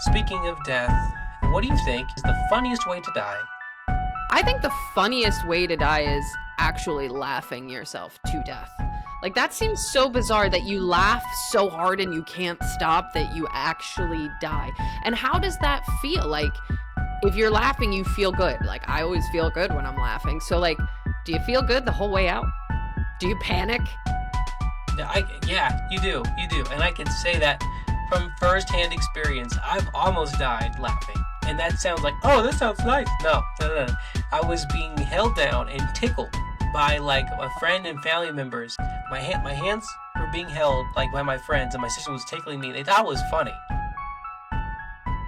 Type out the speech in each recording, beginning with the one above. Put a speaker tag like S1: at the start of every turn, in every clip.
S1: Speaking of death, what do you think is the funniest way to die?
S2: I think the funniest way to die is actually laughing yourself to death. Like, that seems so bizarre that you laugh so hard and you can't stop that you actually die. And how does that feel? Like, if you're laughing, you feel good. Like, I always feel good when I'm laughing. So, like, do you feel good the whole way out? Do you panic?
S1: Yeah, you do, and I can say that from first-hand experience. I've almost died laughing, and that sounds like, oh, this sounds nice. No. I was being held down and tickled by like a friend and family members. My hands were being held like by my friends, and my sister was tickling me. They thought it was funny.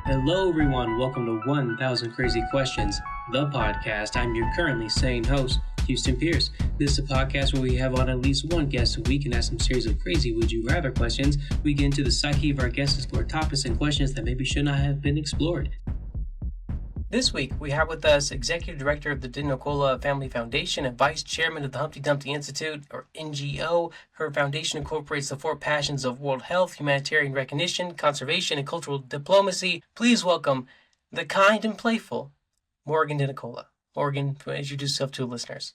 S1: Hello, everyone. Welcome to 1000 Crazy Questions, the podcast. I'm your currently sane host, Houston Pierce. This is a podcast where we have on at least one guest a week and ask some series of crazy would you rather questions. We get into the psyche of our guests, explore topics and questions that maybe should not have been explored. This week, we have with us Executive Director of the DeNicola Family Foundation and Vice Chairman of the Humpty Dumpty Institute, or NGO. Her foundation incorporates the four passions of world health, humanitarian recognition, conservation, and cultural diplomacy. Please welcome the kind and playful Morgan DeNicola. Morgan, introduce yourself to listeners.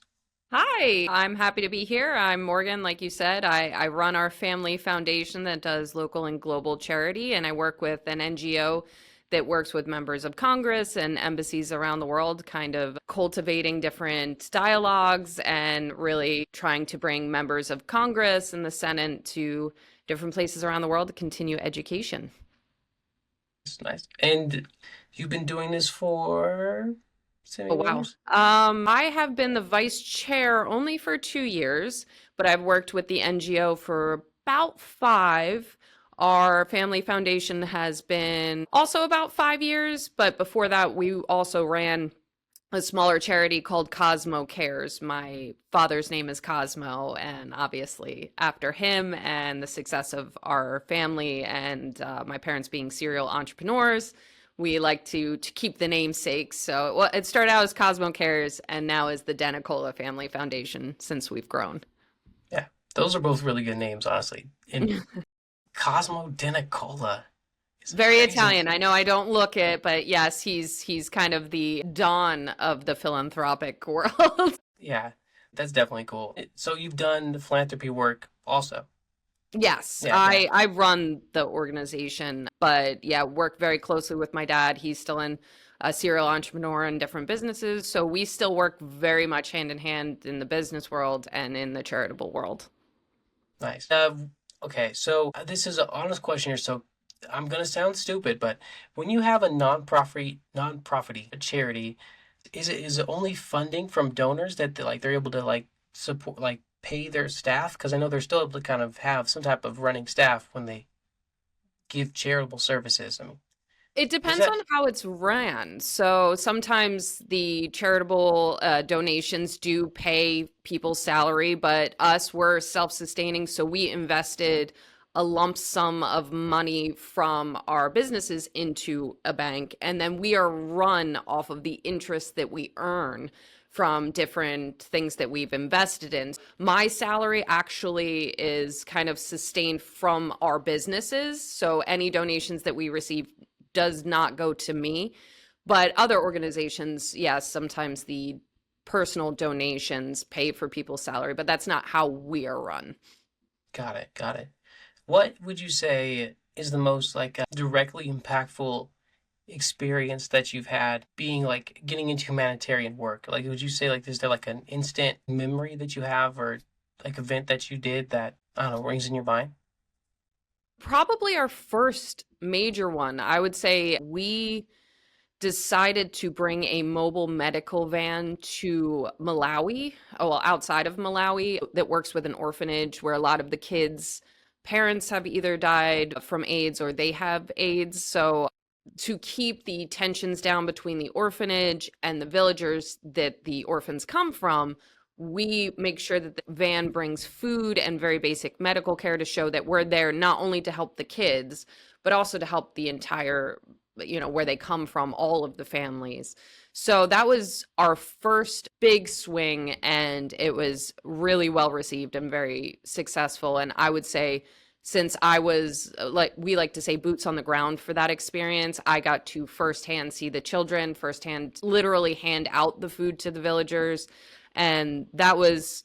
S2: Hi, I'm happy to be here. I'm Morgan, like you said. I run our family foundation that does local and global charity, and I work with an NGO that works with members of Congress and embassies around the world, kind of cultivating different dialogues and really trying to bring members of Congress and the Senate to different places around the world to continue education.
S1: That's nice. And you've been doing this for...
S2: Oh, wow. I have been the vice chair only for 2 years, but I've worked with the NGO for about 5. Our family foundation has been also about 5 years, but before that, we also ran a smaller charity called Cosmo Cares. My father's name is Cosmo, and obviously after him and the success of our family and my parents being serial entrepreneurs, we like to keep the namesake. So it started out as Cosmo Cares and now is the DeNicola Family Foundation since we've grown.
S1: Yeah, those are both really good names, honestly. And Cosmo DeNicola.
S2: It's very Italian. I know I don't look it, but yes, he's kind of the dawn of the philanthropic world.
S1: Yeah, that's definitely cool. So you've done the philanthropy work also.
S2: Yes, yeah. I run the organization, but yeah, work very closely with my dad. He's still a serial entrepreneur in different businesses. So we still work very much hand in hand in the business world and in the charitable world.
S1: Nice. Okay, so this is an honest question here. So I'm going to sound stupid, but when you have a non-profit a charity, is it only funding from donors that they're able to support, pay their staff? Because I know they're still able to kind of have some type of running staff when they give charitable services. I mean,
S2: it depends on how it's ran. So sometimes the charitable donations do pay people's salary, but we're self-sustaining. So we invested a lump sum of money from our businesses into a bank, and then we are run off of the interest that we earn from different things that we've invested in. My salary actually is kind of sustained from our businesses. So any donations that we receive does not go to me. But other organizations, yes, sometimes the personal donations pay for people's salary, but that's not how we are run.
S1: Got it. What would you say is the most directly impactful experience that you've had being getting into humanitarian work? Would you say is there an instant memory that you have or event that you did that, I don't know, rings in your mind?
S2: Probably our first major one. I would say we decided to bring a mobile medical van to Malawi, outside of Malawi, that works with an orphanage where a lot of the kids' parents have either died from AIDS or they have AIDS. So to keep the tensions down between the orphanage and the villagers that the orphans come from, we make sure that the van brings food and very basic medical care to show that we're there not only to help the kids, but also to help the entire, where they come from, all of the families. So that was our first big swing, and it was really well received and very successful. And I would say since I was, like we like to say, boots on the ground for that experience, I got to firsthand see the children, firsthand literally hand out the food to the villagers. And that was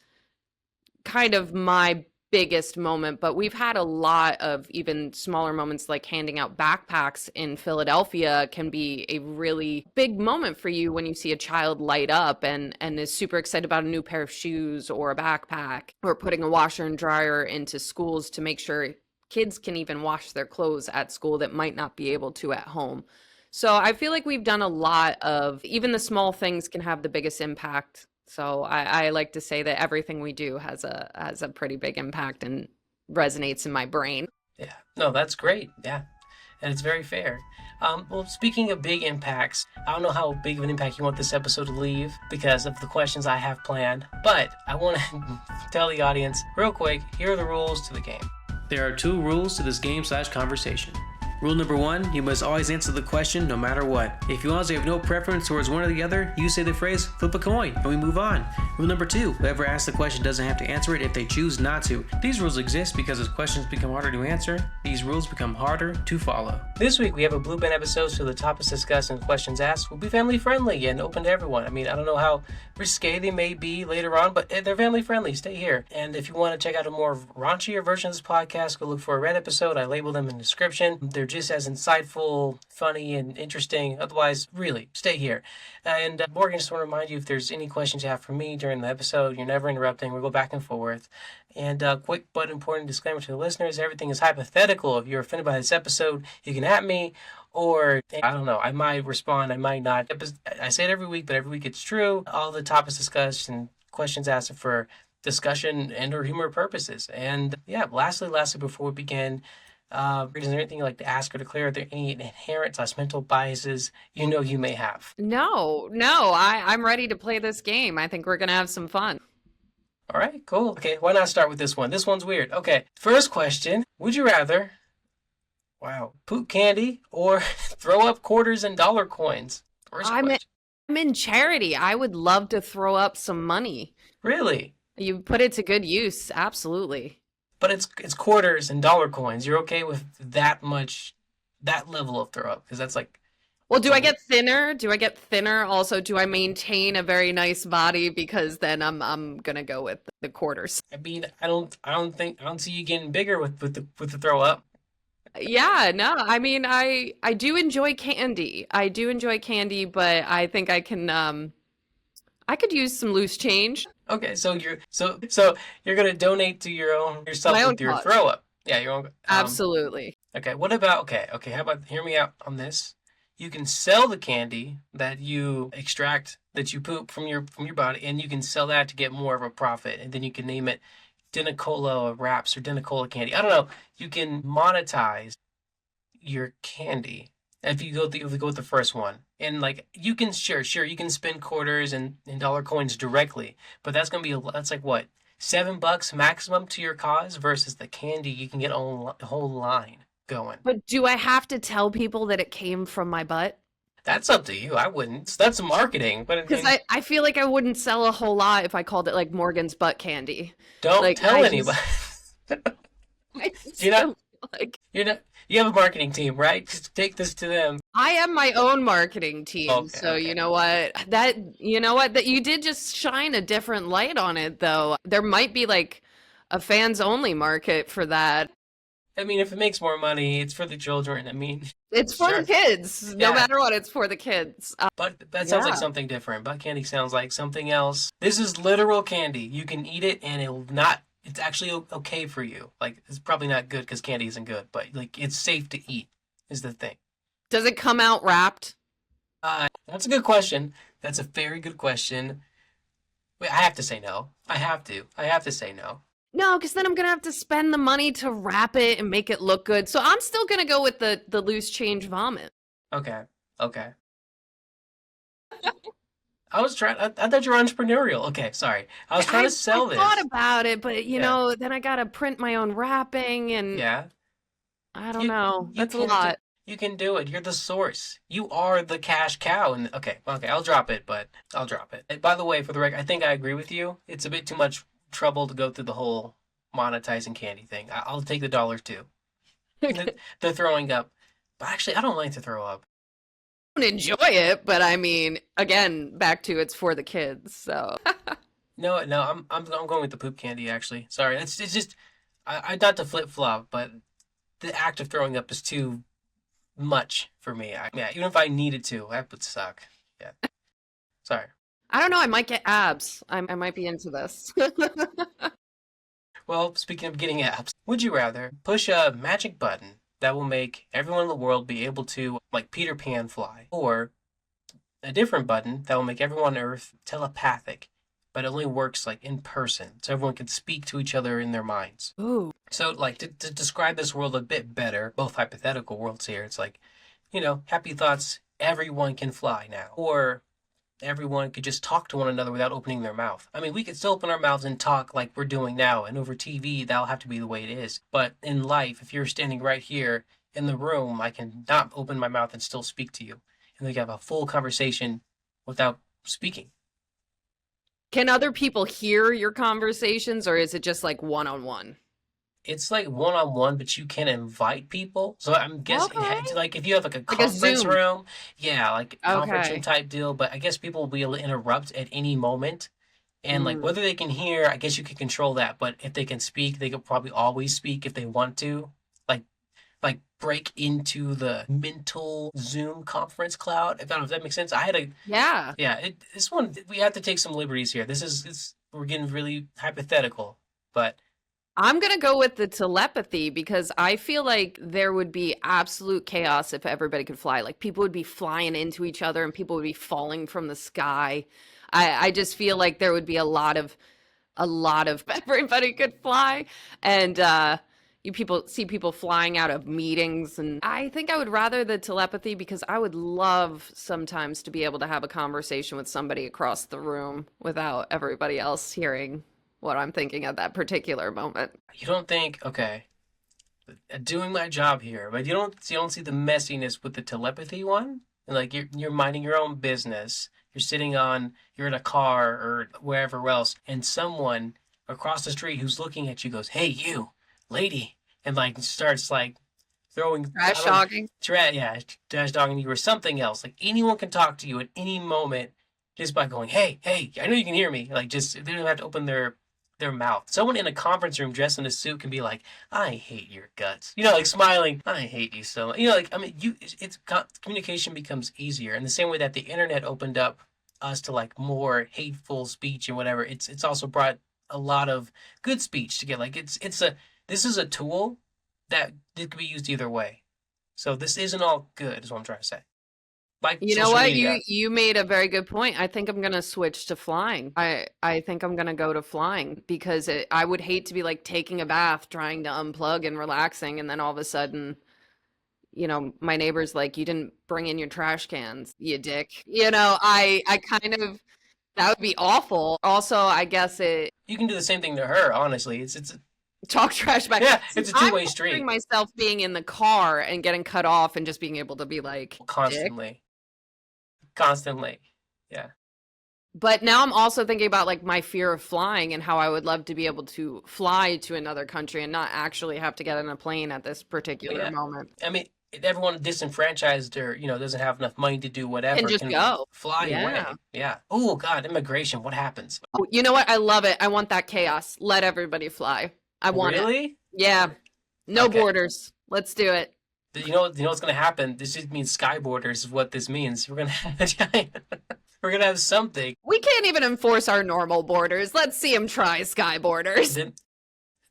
S2: kind of my biggest moment. But we've had a lot of even smaller moments, like handing out backpacks in Philadelphia can be a really big moment for you when you see a child light up and is super excited about a new pair of shoes or a backpack, or putting a washer and dryer into schools to make sure kids can even wash their clothes at school that might not be able to at home. So I feel like we've done a lot of, even the small things can have the biggest impact. So I like to say that everything we do has a pretty big impact and resonates in my brain.
S1: Yeah, no, that's great. Yeah, and it's very fair. Well, speaking of big impacts, I don't know how big of an impact you want this episode to leave because of the questions I have planned, but I want to tell the audience real quick, here are the rules to the game. There are 2 rules to this game/conversation. Rule number 1, you must always answer the question no matter what. If you honestly have no preference towards one or the other, you say the phrase, flip a coin, and we move on. Rule number 2, whoever asks the question doesn't have to answer it if they choose not to. These rules exist because as questions become harder to answer, these rules become harder to follow. This week we have a Blue Band episode, so the topics discussed and questions asked will be family friendly and open to everyone. I mean, I don't know how risque they may be later on, but they're family friendly. Stay here. And if you want to check out a more raunchier version of this podcast, go look for a red episode. I label them in the description. They're just as insightful, funny, and interesting. Otherwise, really, stay here. And Morgan, just want to remind you, if there's any questions you have for me during the episode, you're never interrupting. We'll go back and forth. And quick but important disclaimer to the listeners, everything is hypothetical. If you're offended by this episode, you can at me, or I don't know, I might respond, I might not. I say it every week, but every week it's true. All the topics discussed and questions asked are for discussion and or humor purposes. And yeah, lastly, before we begin, is there anything you'd like to ask or declare? Are there any inherent mental biases you know you may have?
S2: No, I'm ready to play this game. I think we're going to have some fun.
S1: All right, cool. Okay, why not start with this one? This one's weird. Okay, first question. Would you rather, poop candy or throw up quarters and dollar coins?
S2: I'm in charity. I would love to throw up some money.
S1: Really?
S2: You put it to good use. Absolutely.
S1: But it's quarters and dollar coins. You're okay with that level of throw up? Because that's like...
S2: Well, do I get thinner? Also, do I maintain a very nice body? Because then I'm gonna go with the quarters.
S1: I mean, I don't see you getting bigger with the throw up.
S2: Yeah, no. I mean, I do enjoy candy. But I think I can I could use some loose change.
S1: Okay, so you're gonna donate to yourself
S2: My
S1: with
S2: own
S1: your
S2: cause.
S1: throw up. Yeah, your own.
S2: Absolutely.
S1: Okay, what about okay? How about hear me out on this? You can sell the candy that you extract, that you poop from your body, and you can sell that to get more of a profit, and then you can name it DeNicola wraps or DeNicola candy. I don't know. You can monetize your candy. If you go with the first one, and like you can sure you can spend quarters and dollar coins directly, but that's like what, $7 maximum to your cause versus the candy you can get a whole line going.
S2: But do I have to tell people that it came from my butt?
S1: That's up to you. I wouldn't. That's marketing, but
S2: because I feel like I wouldn't sell a whole lot if I called it like Morgan's butt candy.
S1: Don't tell anybody. You have a marketing team, right? Just take this to them.
S2: I am my own marketing team. Okay, so okay. You know what? That you did just shine a different light on it, though. There might be like a fans only market for that.
S1: I mean, if it makes more money, it's for the children. I mean,
S2: it's for the kids. No matter what, it's for the kids.
S1: But that sounds like something different. Butt candy sounds like something else. This is literal candy. You can eat it and it's actually okay for you. Like, it's probably not good because candy isn't good, but like it's safe to eat is the thing.
S2: Does it come out wrapped?
S1: That's a good question. That's a very good question. Wait, I have to say no. I have to say no.
S2: No, because then I'm going to have to spend the money to wrap it and make it look good. So I'm still going to go with the loose change vomit.
S1: Okay. I thought you were entrepreneurial. Okay, sorry. I was trying to sell this.
S2: I thought about it, but you know, then I got to print my own wrapping and I don't know. That's a lot.
S1: You can do it. You're the source. You are the cash cow. And okay, I'll drop it. And by the way, for the record, I think I agree with you. It's a bit too much trouble to go through the whole monetizing candy thing. I'll take the dollar too. The throwing up. But actually, I don't like to throw up.
S2: I don't enjoy it, but I mean, again, back to it's for the kids. So
S1: No, I'm going with the poop candy actually. Sorry, it's just I not to flip flop, but the act of throwing up is too much for me. Yeah, even if I needed to, that would suck. Yeah, sorry.
S2: I don't know. I might get abs. I might be into this.
S1: Well, speaking of getting abs, would you rather push a magic button that will make everyone in the world be able to, like Peter Pan, fly, or a different button that will make everyone on Earth telepathic, but it only works like in person, so everyone can speak to each other in their minds?
S2: Ooh.
S1: So, like, to describe this world a bit better, both hypothetical worlds here, it's like, happy thoughts, everyone can fly now. Or everyone could just talk to one another without opening their mouth. I mean, we could still open our mouths and talk like we're doing now, and over TV, that'll have to be the way it is. But in life, if you're standing right here in the room, I can not open my mouth and still speak to you. And we can have a full conversation without speaking.
S2: Can other people hear your conversations, or is it just like one-on-one?
S1: It's like one-on-one, but you can invite people. So I'm guessing,
S2: Okay.
S1: like, if you have like a
S2: Like a
S1: conference
S2: Zoom.
S1: room, yeah, like a conference room
S2: Okay.
S1: type deal. But I guess people will be able to interrupt at any moment. And like
S2: Mm.
S1: whether they can hear, I guess you can control that. But if they can speak, they could probably always speak if they want to. Like break into the mental Zoom conference cloud. I don't know if that makes sense.
S2: Yeah.
S1: This one we have to take some liberties here. We're getting really hypothetical, but
S2: I'm gonna go with the telepathy because I feel like there would be absolute chaos if everybody could fly. Like people would be flying into each other and people would be falling from the sky. I just feel like there would be a lot of everybody could fly, and you people see people flying out of meetings, and I think I would rather the telepathy because I would love sometimes to be able to have a conversation with somebody across the room without everybody else hearing what I'm thinking at that particular moment.
S1: you don't think, okay, doing my job here, but you don't see the messiness with the telepathy one? And like you're minding your own business. You're in a car or wherever else, and someone across the street who's looking at you goes, "Hey, you, lady," and like starts like throwing, I
S2: Trash
S1: don't,
S2: talking.
S1: trash dogging you or something else. Like anyone can talk to you at any moment just by going, "Hey, I know you can hear me." Like just they don't have to open their mouth. Someone in a conference room dressed in a suit can be like, "I hate your guts," like smiling, "I hate you so much." Like I mean, communication becomes easier in the same way that the internet opened up us to like more hateful speech and whatever. It's also brought a lot of good speech to get. Like this is a tool that it could be used either way. So this isn't all good, is what I'm trying to say. Like
S2: You know
S1: social
S2: what?
S1: media.
S2: You made a very good point. I think I'm gonna switch to flying. I think I'm gonna go to flying because I would hate to be like taking a bath, trying to unplug and relaxing, and then all of a sudden, my neighbor's like, "You didn't bring in your trash cans, you dick." I kind of that would be awful. Also, I guess it
S1: You can do the same thing to her. Honestly, it's
S2: talk trash back.
S1: yeah,
S2: See,
S1: it's a
S2: I'm
S1: two-way
S2: picturing
S1: street
S2: myself being in the car and getting cut off and just being able to be like, "Dick."
S1: constantly. Yeah.
S2: But now I'm also thinking about like my fear of flying and how I would love to be able to fly to another country and not actually have to get on a plane at this
S1: But
S2: particular
S1: yeah,
S2: moment.
S1: I mean, if everyone disenfranchised or doesn't have enough money to do
S2: Can
S1: whatever
S2: just
S1: can
S2: go.
S1: fly
S2: Yeah.
S1: away. Yeah. Oh God, immigration. What happens?
S2: Oh, you know what? I love it. I want that chaos. Let everybody fly. I want it.
S1: Really?
S2: Yeah. No
S1: Okay.
S2: borders. Let's do it.
S1: You know what's gonna happen? This just means sky borders is what this means. We're gonna have a giant. We're gonna have something.
S2: We can't even enforce our normal borders. Let's see them try sky borders.
S1: Then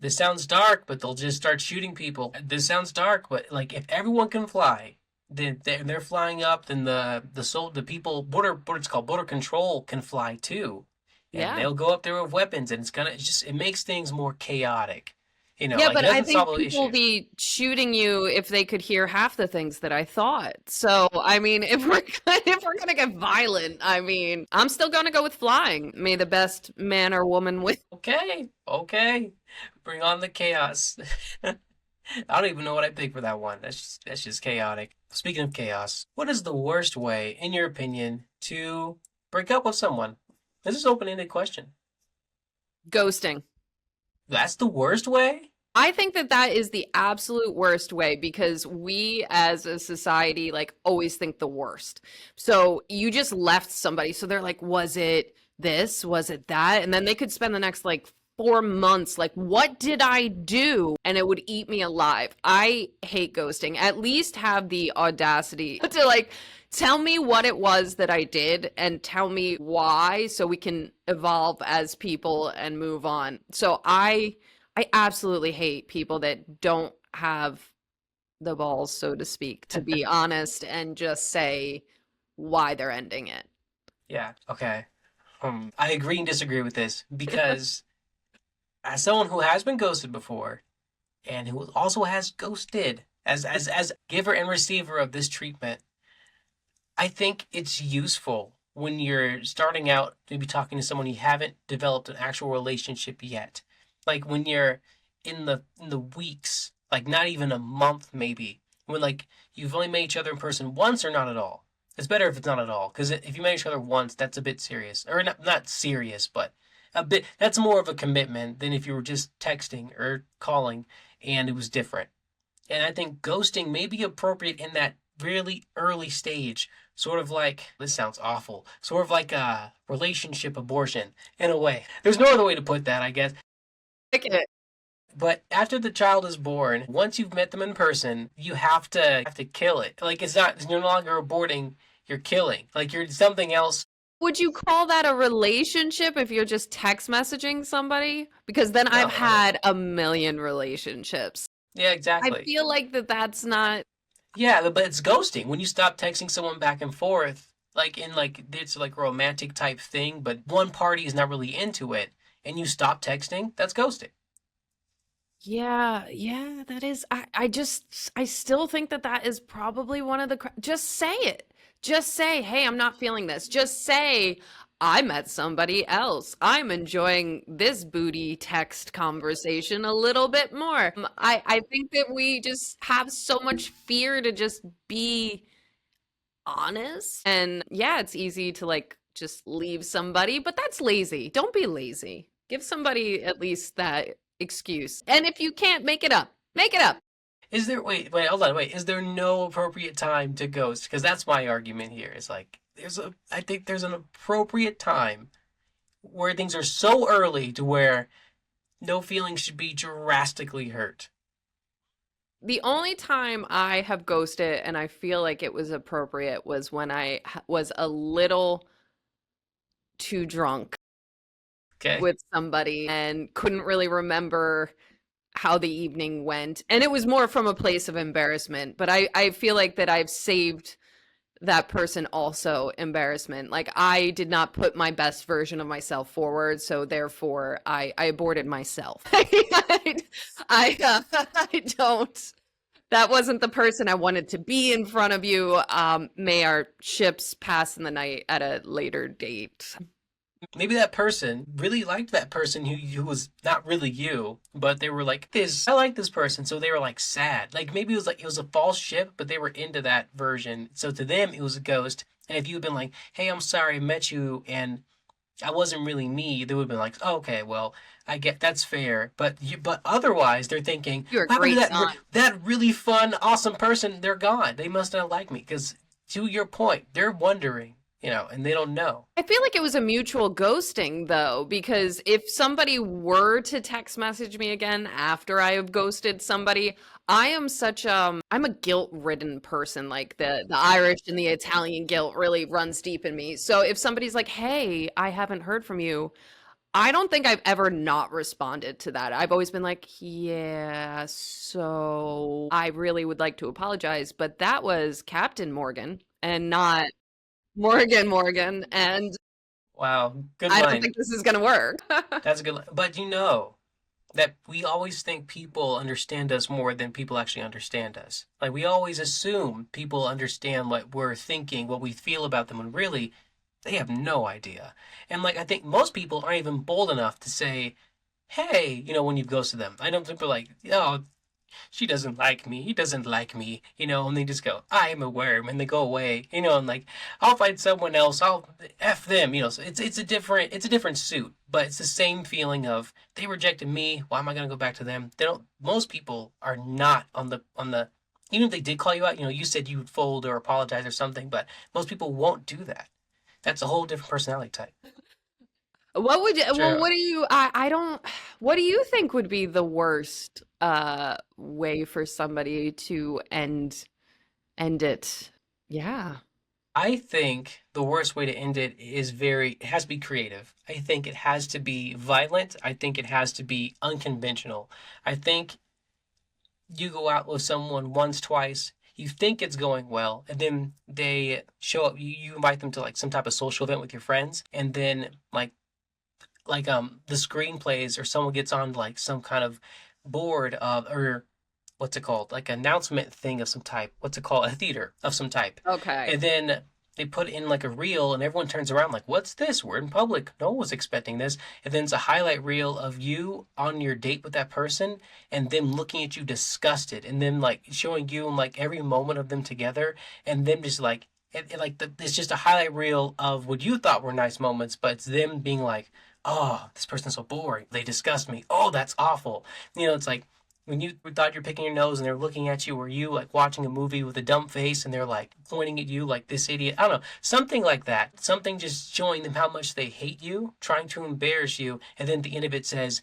S1: this sounds dark, but they'll just start shooting people. This sounds dark, but like if everyone can fly, then they're flying up. Then the people it's called border control can fly too, and
S2: Yeah.
S1: they'll go up there with weapons, and it makes things more chaotic.
S2: Yeah,
S1: Like it
S2: but I
S1: doesn't
S2: think
S1: solve the
S2: people will
S1: issue.
S2: be shooting you if they could hear half the things that I thought. So, I mean, if we're gonna get violent, I mean, I'm still gonna go with flying. May the best man or woman win.
S1: Okay, bring on the chaos. I don't even know what I picked for that one. That's just chaotic. Speaking of chaos, what is the worst way, in your opinion, to break up with someone? This is an open-ended question.
S2: Ghosting.
S1: That's the worst way?
S2: I think that that is the absolute worst way because we as a society like always think the worst. So you just left somebody. So they're like, was it this? Was it that? And then they could spend the next like 4 months like, what did I do? And it would eat me alive. I hate ghosting. At least have the audacity to like tell me what it was that I did and tell me why so we can evolve as people and move on. So I absolutely hate people that don't have the balls, so to speak, to be honest and just say why they're ending it.
S1: Yeah, okay. I agree and disagree with this because as someone who has been ghosted before and who also has ghosted as giver and receiver of this treatment, I think it's useful when you're starting out, maybe talking to someone you haven't developed an actual relationship yet. Like when you're in the weeks, like not even a month maybe, when like you've only met each other in person once or not at all. It's better if it's not at all, because if you met each other once, that's a bit serious. Or not serious, but a bit, that's more of a commitment than if you were just texting or calling and it was different. And I think ghosting may be appropriate in that really early stage, sort of like, this sounds awful, sort of like a relationship abortion in a way. There's no other way to put that, I guess.
S2: Like it.
S1: But after the child is born, once you've met them in person, you have to kill it. Like it's no longer aborting, you're killing. Like you're something else.
S2: Would you call that a relationship if you're just text messaging somebody? Because then
S1: No,
S2: I've had a million relationships.
S1: yeah,
S2: I
S1: exactly.
S2: feel like that's not.
S1: Yeah, but it's ghosting. When you stop texting someone back and forth, like in like it's like a romantic type thing, but one party is not really into it, and you stop texting, that's ghosting.
S2: Yeah, yeah, that is. I still think that that is probably one of the. Just say it. Just say, hey, I'm not feeling this. Just say, I met somebody else. I'm enjoying this booty text conversation a little bit more. I think that we just have so much fear to just be honest. And yeah, it's easy to like just leave somebody, but that's lazy. Don't be lazy. Give somebody at least that excuse. And if you can't, make it up. Make it up.
S1: Is there wait, hold on, wait. Is there no appropriate time to ghost? Because that's my argument here. It's like I think there's an appropriate time where things are so early to where no feelings should be drastically hurt.
S2: The only time I have ghosted and I feel like it was appropriate was when I was a little too drunk
S1: Okay.
S2: with somebody and couldn't really remember how the evening went. And it was more from a place of embarrassment, but I feel like that I've saved that person also embarrassment. Like I did not put my best version of myself forward, so therefore I aborted myself. I don't. That wasn't the person I wanted to be in front of you. May our ships pass in the night at a later date.
S1: Maybe that person really liked that person who was not really you, but they were like, this, I like this person. So they were like sad. Like maybe it was like, it was a false ship, but they were into that version. So to them, it was a ghost. And if you had been like, hey, I'm sorry, I met you and I wasn't really me, they would have been like, oh, okay, well, I get that's fair. But otherwise, they're thinking,
S2: You're a
S1: what happened
S2: great
S1: to
S2: son.
S1: that really fun, awesome person? They're gone. They must not like me. Because to your point, they're wondering, and they don't know.
S2: I feel like it was a mutual ghosting though, because if somebody were to text message me again after I have ghosted somebody, I am such I'm a guilt-ridden person. Like the Irish and the Italian guilt really runs deep in me. So if somebody's like, "Hey, I haven't heard from you," I don't think I've ever not responded to that. I've always been like, "Yeah, so I really would like to apologize, but that was Captain Morgan and not Morgan, and
S1: Wow, good
S2: I don't
S1: line.
S2: think this is gonna work."
S1: That's a good line. But that we always think people understand us more than people actually understand us. Like we always assume people understand what we're thinking, what we feel about them, when really they have no idea. And like I think most people aren't even bold enough to say, "Hey," when you've ghosted them. I don't think they're like, "Oh, she doesn't like me, he doesn't like me, and they just go, I'm a worm, and they go away, and like, I'll find someone else, I'll F them, so it's a different suit, but it's the same feeling of they rejected me, why am I gonna go back to them? They don't Most people are not on the even if they did call you out, you said you would fold or apologize or something, but most people won't do that. That's a whole different personality type.
S2: What would you, well,
S1: Sure.
S2: what do you, I don't, what do you think would be the worst way for somebody to end it? Yeah.
S1: I think the worst way to end it has to be creative. I think it has to be violent. I think it has to be unconventional. I think you go out with someone once, twice, you think it's going well, and then they show up, you invite them to like some type of social event with your friends, and then the screen plays or someone gets on like some kind of board of or what's it called? Like an announcement thing of some type. What's it called? A theater of some type.
S2: Okay.
S1: And then they put in like a reel and everyone turns around like, what's this? We're in public. No one was expecting this. And then it's a highlight reel of you on your date with that person and them looking at you disgusted and then like showing you in like every moment of them together and them just like it's just a highlight reel of what you thought were nice moments, but it's them being like, oh, this person's so boring. They disgust me. Oh, that's awful. It's like when you thought you're picking your nose and they're looking at you, or you like watching a movie with a dumb face and they're like pointing at you like this idiot. I don't know, something like that. Something just showing them how much they hate you, trying to embarrass you, and then at the end of it says,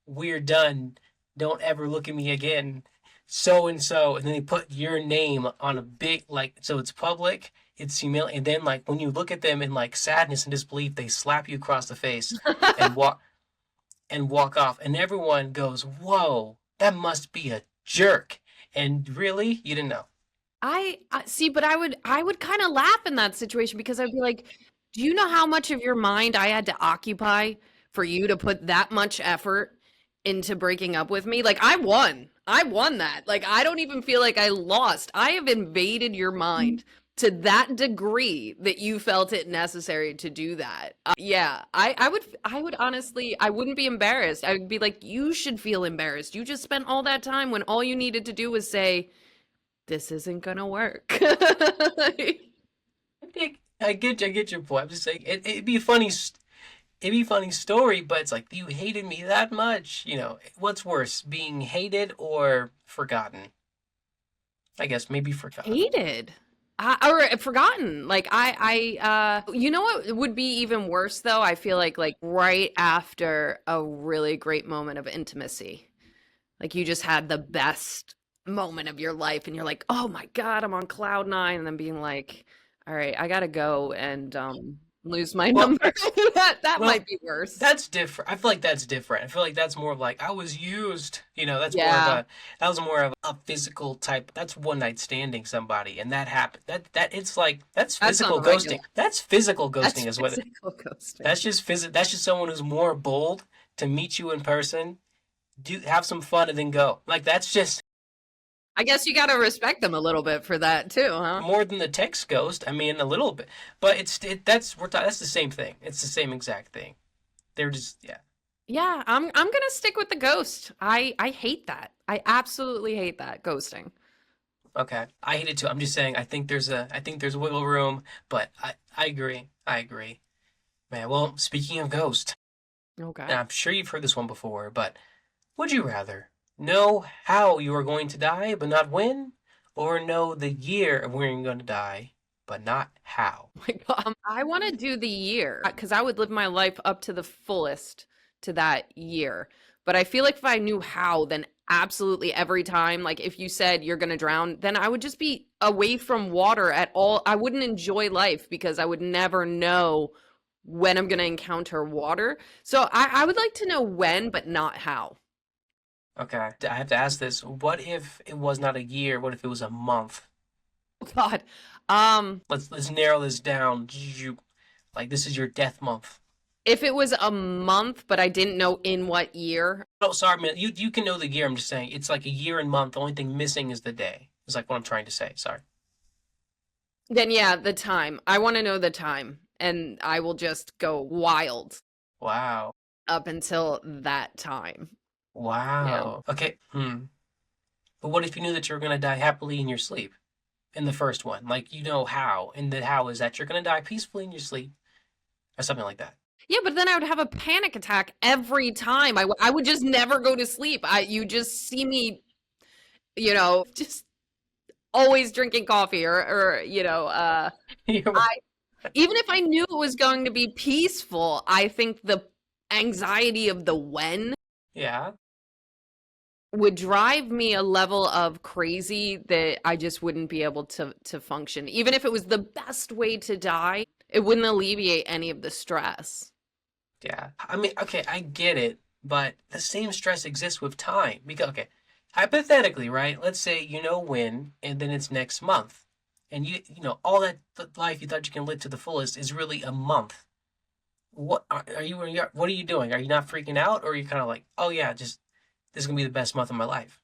S1: "We're done. Don't ever look at me again." So and so, and then they put your name on a big like so it's public. It's humiliating, and then like when you look at them in like sadness and disbelief, they slap you across the face and walk off, and everyone goes, "Whoa, that must be a jerk." And really, you didn't know.
S2: I see, but I would kind of laugh in that situation because I'd be like, do you know how much of your mind I had to occupy for you to put that much effort into breaking up with me? Like I won. I won that. Like I don't even feel like I lost. I have invaded your mind to that degree that you felt it necessary to do that. Yeah, I would honestly, I wouldn't be embarrassed. I would be like, you should feel embarrassed. You just spent all that time when all you needed to do was say, this isn't gonna work.
S1: I get your point. I'm just saying it'd be a funny story, but it's like you hated me that much. What's worse, being hated or forgotten? I guess maybe forgotten.
S2: Hated. Or forgotten. Like you know what would be even worse though? I feel like right after a really great moment of intimacy. Like you just had the best moment of your life and you're like, "Oh my God, I'm on cloud nine," and then being like, "All right, I gotta go and lose my
S1: Well,
S2: number." That
S1: well,
S2: might be worse.
S1: that's different. I feel like that's different. I feel like that's more of like I was used.
S2: Yeah,
S1: That was more of a physical type. That's one night standing somebody, and that happened. That it's like that's
S2: that's not
S1: physical
S2: a regular.
S1: ghosting. That's physical
S2: That's
S1: ghosting, is what.
S2: physical ghosting.
S1: That's just someone who's more bold to meet you in person, do have some fun, and then go. Like that's just
S2: I guess you gotta respect them a little bit for that too, huh?
S1: more than the text ghost. I mean, a little bit, but that's the same thing. It's the same exact thing. They're just yeah.
S2: Yeah, I'm gonna stick with the ghost. I hate that. I absolutely hate that ghosting.
S1: Okay, I hate it too. I'm just saying. I think there's wiggle room, but I agree. I agree, man. Well, speaking of ghost, and
S2: Okay.
S1: I'm sure you've heard this one before, but would you rather know how you are going to die but not when, or know the year of when you're going to die but not how?
S2: Like, I want to do the year because I would live my life up to the fullest to that year. But I feel like if I knew how, then absolutely every time, like if you said you're going to drown, then I would just be away from water at all. I wouldn't enjoy life because I would never know when I'm going to encounter water. So I would like to know when, but not how.
S1: Okay, I have to ask this. What if it was not a year? What if it was a month?
S2: God. Um,
S1: Let's narrow this down. Like this is your death month.
S2: if it was a month, but I didn't know in what year,
S1: Oh, sorry, man. You can know the year. I'm just saying it's like a year and month. The only thing missing is the day. Is like what I'm trying to say. Sorry.
S2: then yeah, the time. I want to know the time, and I will just go wild
S1: Wow.
S2: up until that time. Yeah.
S1: Wow. Okay. Hmm. But what if you knew that you were going to die happily in your sleep in the first one? Like, you know how. And the how is that you're going to die peacefully in your sleep or something like that.
S2: Yeah, but then I would have a panic attack every time. I would just never go to sleep. You just see me, just always drinking coffee or I even if I knew it was going to be peaceful, I think the anxiety of the when
S1: Yeah.
S2: would drive me a level of crazy that I just wouldn't be able to function. Even if it was the best way to die, it wouldn't alleviate any of the stress.
S1: Yeah. I mean, okay, I get it, but the same stress exists with time. Because, okay, hypothetically, right? Let's say you know when, and then it's next month. And all that life you thought you can live to the fullest is really a month. What what are you doing? Are you not freaking out? Or are you kind of like, oh yeah, just this is gonna be the best month of my life?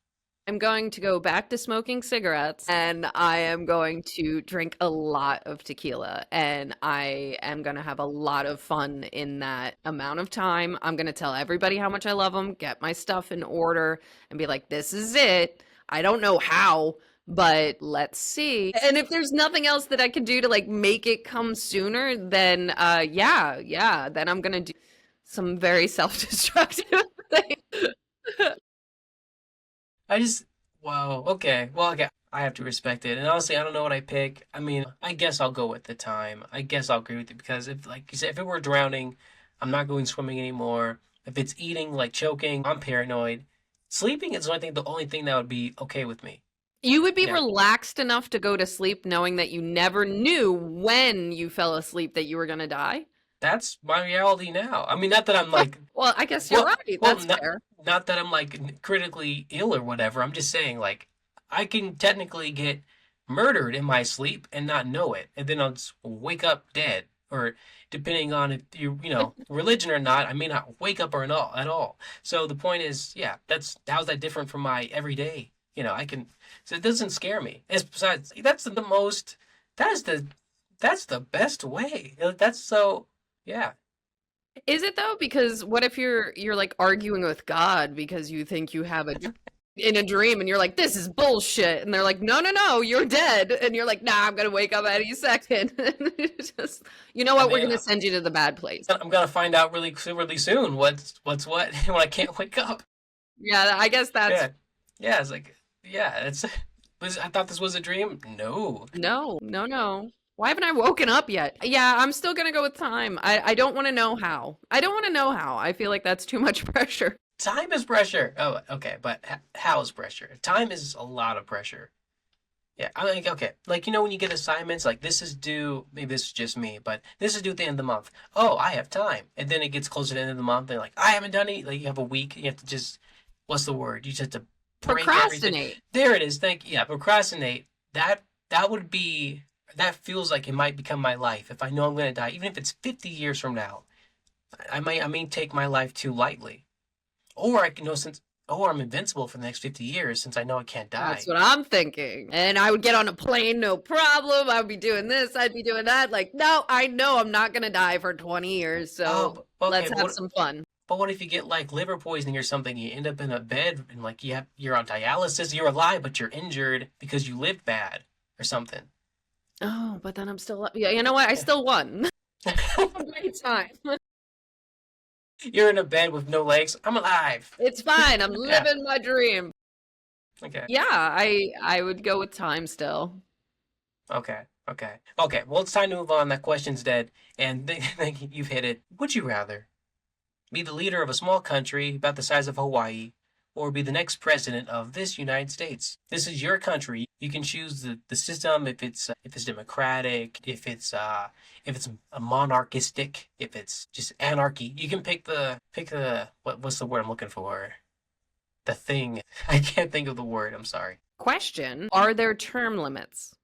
S2: I'm going to go back to smoking cigarettes and I am going to drink a lot of tequila and I am going to have a lot of fun in that amount of time. I'm going to tell everybody how much I love them, get my stuff in order and be like, this is it. I don't know how, but let's see. And if there's nothing else that I can do to like make it come sooner, then then I'm going to do some very self-destructive things.
S1: I just, wow, okay. Well, okay, I have to respect it. And honestly, I don't know what I pick. I mean, I guess I'll go with the time. I guess I'll agree with you because if, like you said, if it were drowning, I'm not going swimming anymore. If it's eating, like choking, I'm paranoid. Sleeping is the only thing that would be okay with me.
S2: You would be
S1: Yeah,
S2: relaxed enough to go to sleep knowing that you never knew when you fell asleep that you were going to die?
S1: that's my reality now. I mean, not that I'm like,
S2: Well, I guess you're
S1: well,
S2: right.
S1: well,
S2: That's
S1: not
S2: fair.
S1: not that I'm like critically ill or whatever. I'm just saying like I can technically get murdered in my sleep and not know it, and then I'll just wake up dead. Or depending on if religion or not, I may not wake up or at all. So the point is, yeah, that's how's that different from my everyday? I can so it doesn't scare me. As besides, that's the most that is the that's the best way. That's so yeah.
S2: Is it though? Because what if you're like arguing with God because you think you have in a dream and you're like, this is bullshit. And they're like, no, no, no, you're dead. And you're like, nah, I'm gonna wake up any second. Just, you know
S1: I
S2: what? We're
S1: mean,
S2: gonna send you to the bad place.
S1: I'm gonna find out really soon what's what when I can't wake up.
S2: Yeah, I guess that's
S1: Yeah, yeah. It's like yeah. It's I thought this was a dream. No,
S2: no, no, no. Why haven't I woken up yet? Yeah, I'm still gonna go with time. I don't want to know how. I don't want to know how. I feel like that's too much pressure.
S1: time is pressure. Oh, okay, but how is pressure? Time is a lot of pressure. Yeah, I like okay, like when you get assignments, like this is due. Maybe this is just me, but this is due at the end of the month. Oh, I have time, and then it gets closer to the end of the month. They're like, I haven't done it. Like you have a week. You have to just what's the word? You just have to break everything.
S2: Procrastinate.
S1: There it is. Thank you. Yeah, procrastinate. That would be that feels like it might become my life if I know I'm going to die, even if it's 50 years from now. I may take my life too lightly, or I can know since or I'm invincible for the next 50 years since I know I can't
S2: That's
S1: die.
S2: what I'm thinking. And I would get on a plane, no problem. I would be doing this, I'd be doing that. Like, no, I know I'm not gonna die for 20 years,
S1: Oh,
S2: so
S1: okay.
S2: let's have some fun.
S1: But what if you get like liver poisoning or something? You end up in a bed and like you're on dialysis. You're alive, but you're injured because you lived bad or something.
S2: Oh, but then I'm still, yeah, you know what? I still won. Great time.
S1: You're in a bed with no legs. I'm alive.
S2: It's fine. I'm
S1: Yeah.
S2: living my dream.
S1: Okay.
S2: Yeah, I would go with time still.
S1: Okay. Okay. Okay. Well, it's time to move on. That question's dead, and think you've hit it. Would you rather be the leader of a small country about the size of Hawaii, or be the next president of this United States? This is your country. You can choose the system if it's democratic, if it's a monarchistic, if it's just anarchy. You can pick the what's the word I'm looking for? The thing. I can't think of the word. I'm sorry.
S2: Question, are there term limits?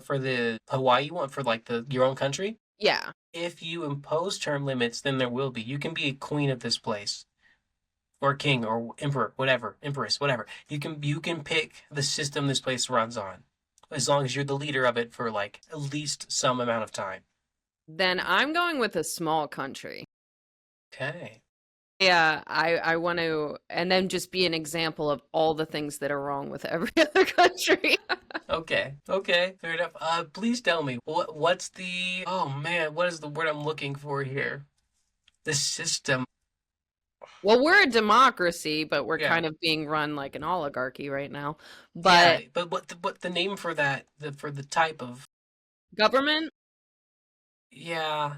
S1: For the Hawaii one, for like the your own country.
S2: Yeah.
S1: If you impose term limits, then there will be. You can be a queen of this place, or king, or emperor, whatever, empress, whatever. You can pick the system this place runs on, as long as you're the leader of it for like at least some amount of time.
S2: Then I'm going with a small country.
S1: Okay.
S2: Yeah, I want to, and then just be an example of all the things that are wrong with every other country.
S1: Okay, okay, fair enough. Please tell me what's the oh man, what is the word I'm looking for here? The system.
S2: Well, we're a democracy, but we're
S1: Yeah,
S2: kind of being run like an oligarchy right now.
S1: yeah,
S2: But
S1: but what the name for that for the type of
S2: government,
S1: yeah,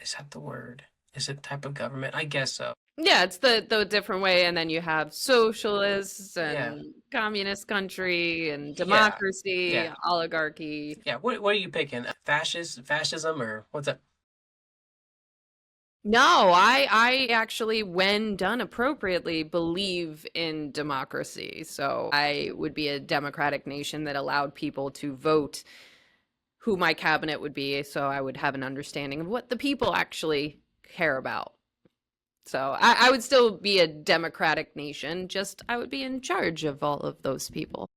S1: is that the word? Is it type of government? I guess so.
S2: yeah, it's the different way, and then you have socialists
S1: Yeah,
S2: and communist country and
S1: yeah,
S2: democracy,
S1: yeah,
S2: oligarchy.
S1: yeah. What are you picking? Fascism, or what's that?
S2: No, I actually, when done appropriately, believe in democracy. So I would be a democratic nation that allowed people to vote who my cabinet would be, so I would have an understanding of what the people actually care about. So I would still be a democratic nation, just I would be in charge of all of those people.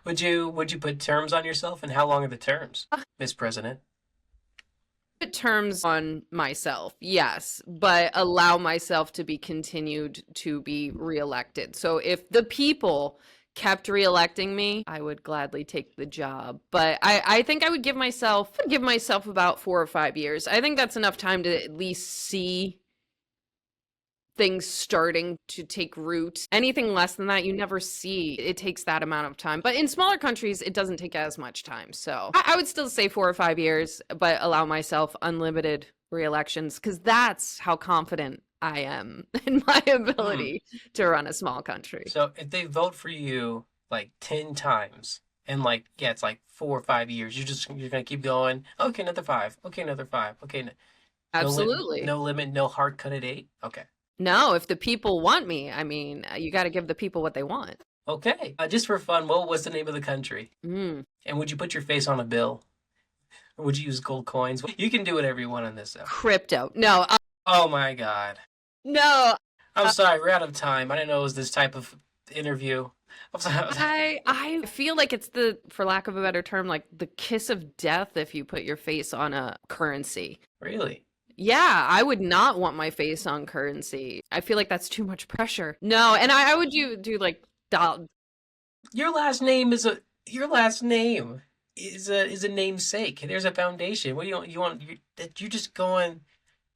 S1: Would you put terms on yourself, and how long are the terms, Miss President?
S2: Put terms on myself, yes, but allow myself to be continued to be reelected. So if the people kept reelecting me, I would gladly take the job. But I think I would give myself about 4 or 5 years. I think that's enough time to at least see things starting to take root. Anything less than that, you never see. It takes that amount of time. But in smaller countries, it doesn't take as much time. So I would still say 4 or 5 years, but allow myself unlimited re-elections because that's how confident I am in my
S1: Hmm.
S2: ability to run a small country.
S1: So if they vote for you like 10 times and like yeah, it's like 4 or 5 years, you're gonna keep going. Okay, another five. Okay, another five. Okay,
S2: Absolutely.
S1: no limit, no hard cut at eight. Okay.
S2: No, if the people want me, I mean, you got to give the people what they want.
S1: Okay. Just for fun, what was the name of the country?
S2: Mm.
S1: And would you put your face on a bill? Or would you use gold coins? You can do whatever you want on this though.
S2: Crypto. No,
S1: Oh my God.
S2: no.
S1: I'm sorry, we're out of time. I didn't know it was this type of interview. I'm sorry.
S2: I feel like it's the, for lack of a better term, like the kiss of death if you put your face on a currency.
S1: Really?
S2: Yeah, I would not want my face on currency. I feel like that's too much pressure. No, and I would do like
S1: Your last name is a your last name is a namesake. There's a foundation. What do you're just going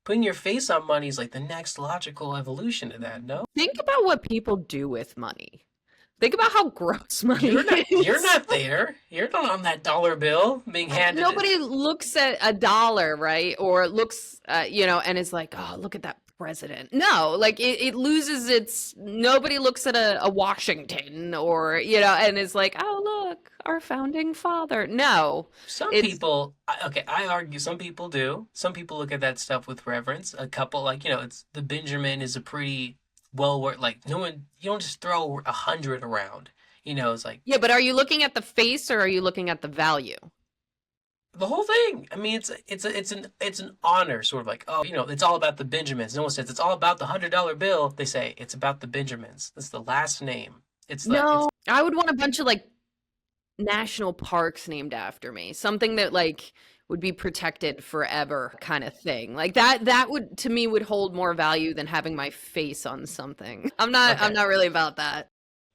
S1: putting your face on money is like the next logical evolution of that, no?
S2: think about what people do with money. Think about how gross money
S1: You're
S2: is.
S1: not there. You're not on that dollar bill being handed it.
S2: Nobody looks at a dollar, right? Or looks, and is like, oh, look at that president. No, like it loses its, nobody looks at a Washington or, and is like, oh, look, our founding father. No,
S1: Some
S2: it's,
S1: people, okay, I argue some people do. Some people look at that stuff with reverence. A couple, like, it's the Benjamin is a pretty well worth, like, no one, you don't just throw 100 around. It's like
S2: yeah, but are you looking at the face or are you looking at the value?
S1: the whole thing. I mean, it's an honor, sort of like, oh, it's all about the Benjamins. No one says it's all about the $100 bill. They say it's about the Benjamins. That's the last name. It's
S2: No, I would want a bunch of like national parks named after me. Something that like would be protected forever kind of thing. Like that would to me would hold more value than having my face on something. I'm
S1: okay.
S2: not really about that.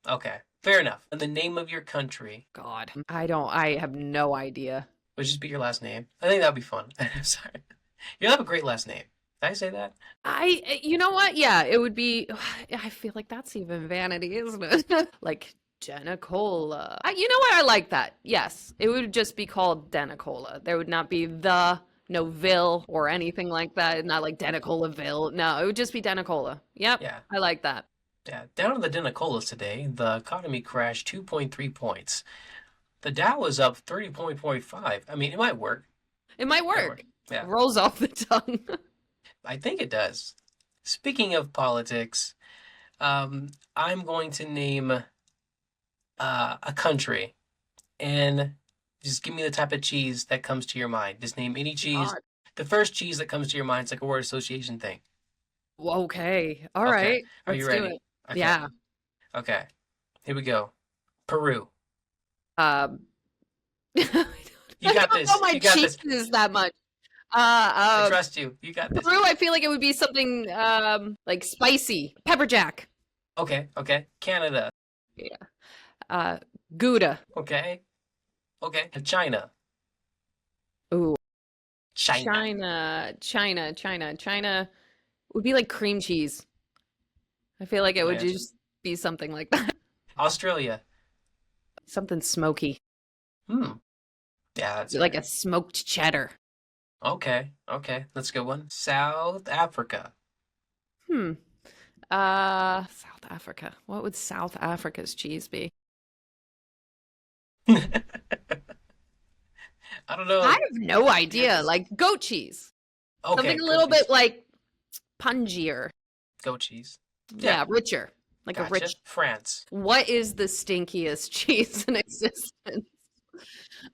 S1: Okay, fair enough. And the name of your country
S2: God. I have no idea.
S1: would just be your last name. I think that'd be fun. I'm sorry. You have a great last name. Did I say that?
S2: You know what? Yeah, it would be I feel like that's even vanity, isn't it? Like DeNicola. You know what? I like that. Yes, it would just be called DeNicola. There would not be the Noville or anything like that. Not like DeNicolaville. No, it would just be DeNicola. Yep,
S1: Yeah.
S2: I like that.
S1: Yeah. Down in the DeNicolas today, the economy crashed 2.3 points. The Dow is up 30.5. I mean, it might work.
S2: It might
S1: Might
S2: work.
S1: work. Yeah.
S2: Rolls off the tongue.
S1: I think it does. Speaking of politics, I'm going to name a country, and just give me the type of cheese that comes to your mind. Just name any cheese.
S2: God.
S1: The first cheese that comes to your mind. It's like a word association thing.
S2: Okay. All
S1: Okay.
S2: right.
S1: Are you
S2: Let's do
S1: ready?
S2: it.
S1: Okay.
S2: Yeah.
S1: Okay. Here we go. Peru.
S2: Um
S1: You
S2: I
S1: got
S2: don't know
S1: this.
S2: my
S1: You got this.
S2: cheeses that much. Uh,
S3: I
S2: uh,
S3: trust you. You got this.
S2: Brew, I feel like it would be something like spicy. Pepper jack.
S3: Okay, okay. Canada.
S2: Yeah. Gouda.
S3: Okay, okay. China.
S2: Ooh.
S3: China.
S2: China would be like cream cheese. I feel like it would
S3: Yeah.
S2: just be something like that.
S3: Australia.
S2: Something smoky.
S3: Hmm. Yeah, that's
S2: Like
S3: fair.
S2: a smoked cheddar.
S3: Okay, okay. That's a good one. South Africa.
S2: Hmm. South Africa. What would South Africa's cheese be?
S3: I don't
S2: I
S3: know.
S2: have no idea.
S3: Yes.
S2: Like goat cheese.
S3: Okay,
S2: Something a
S3: goat
S2: little
S3: cheese.
S2: bit like pungier.
S3: Goat cheese. Yeah,
S2: Yeah, richer. Like a
S3: gotcha.
S2: rich.
S3: France.
S2: What is the stinkiest cheese in existence?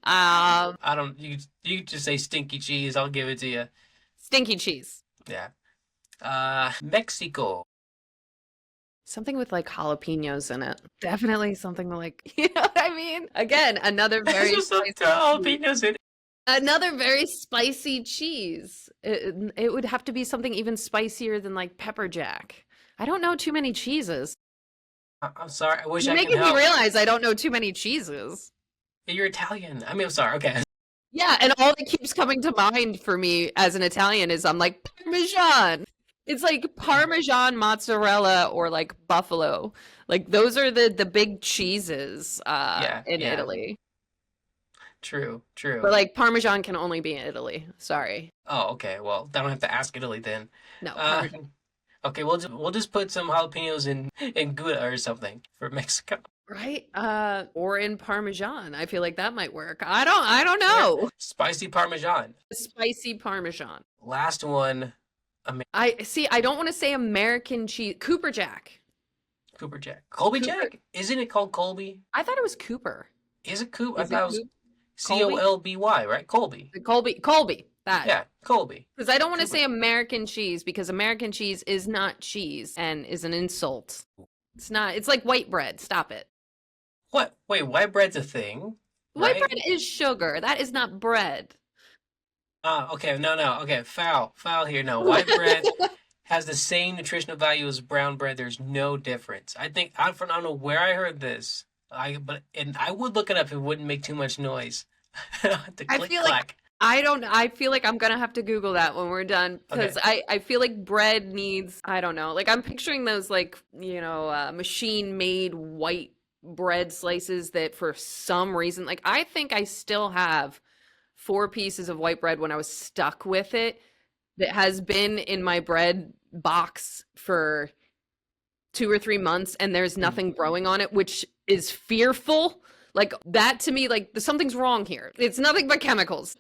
S3: I don't. You just say stinky cheese. I'll give it to you.
S2: Stinky cheese.
S3: Yeah. Mexico.
S2: Something with like jalapenos in it. Definitely something like, you know what I mean? Again, another very
S3: Just
S2: spicy
S3: throw jalapenos in.
S2: another very spicy cheese. It would have to be something even spicier than like pepper jack. I don't know too many cheeses.
S3: I'm sorry. I wish
S2: You're
S3: I could
S2: making me
S3: help.
S2: realize I don't know too many cheeses.
S3: You're Italian. I mean, I'm sorry. Okay.
S2: Yeah, and all that keeps coming to mind for me as an Italian is I'm like Parmesan. It's like Parmesan mozzarella or like buffalo. Like those are the big cheeses
S3: Yeah,
S2: in
S3: yeah.
S2: Italy.
S3: True, true.
S2: But like Parmesan can only be in Italy. Sorry.
S3: Oh, okay. Well, I don't have to ask Italy then.
S2: No,
S3: Uh,
S2: Parmesan.
S3: okay. We'll just put some jalapenos in Gouda or something for Mexico.
S2: Right? Or in Parmesan. I feel like that might work. I don't
S3: Okay.
S2: know.
S3: Spicy Parmesan.
S2: Spicy Parmesan.
S3: Last one.
S2: I don't want to say American cheese. Cooper Jack.
S3: Cooper Jack. Colby
S2: Cooper.
S3: Jack? Isn't it called Colby?
S2: I thought it was Cooper.
S3: Is it Coop? I
S2: Is it
S3: thought it was
S2: Colby?
S3: Colby, right? Colby.
S2: Colby. That.
S3: Yeah, Colby.
S2: Because I don't want to
S3: Cooper.
S2: say American cheese because American cheese is not cheese and is an insult. It's not. It's like white bread. Stop it.
S3: What? Wait, white bread's a thing,
S2: White
S3: right?
S2: bread is sugar. That is not bread.
S3: Okay, no. Okay, foul here. No, white bread has the same nutritional value as brown bread. There's no difference. I don't know where I heard this. And I would look it up if it wouldn't make too much noise. The
S2: I
S3: click
S2: feel like
S3: clack.
S2: I feel like I'm gonna have to Google that when we're done because
S3: Okay.
S2: I feel like bread needs, I don't know, like I'm picturing those like, machine made white bread slices that for some reason, like I think I still have 4 pieces of white bread when I was stuck with it that has been in my bread box for 2 or 3 months and there's
S3: Hmm.
S2: nothing growing on it, which is fearful. Like that to me, like something's wrong here. It's nothing but chemicals.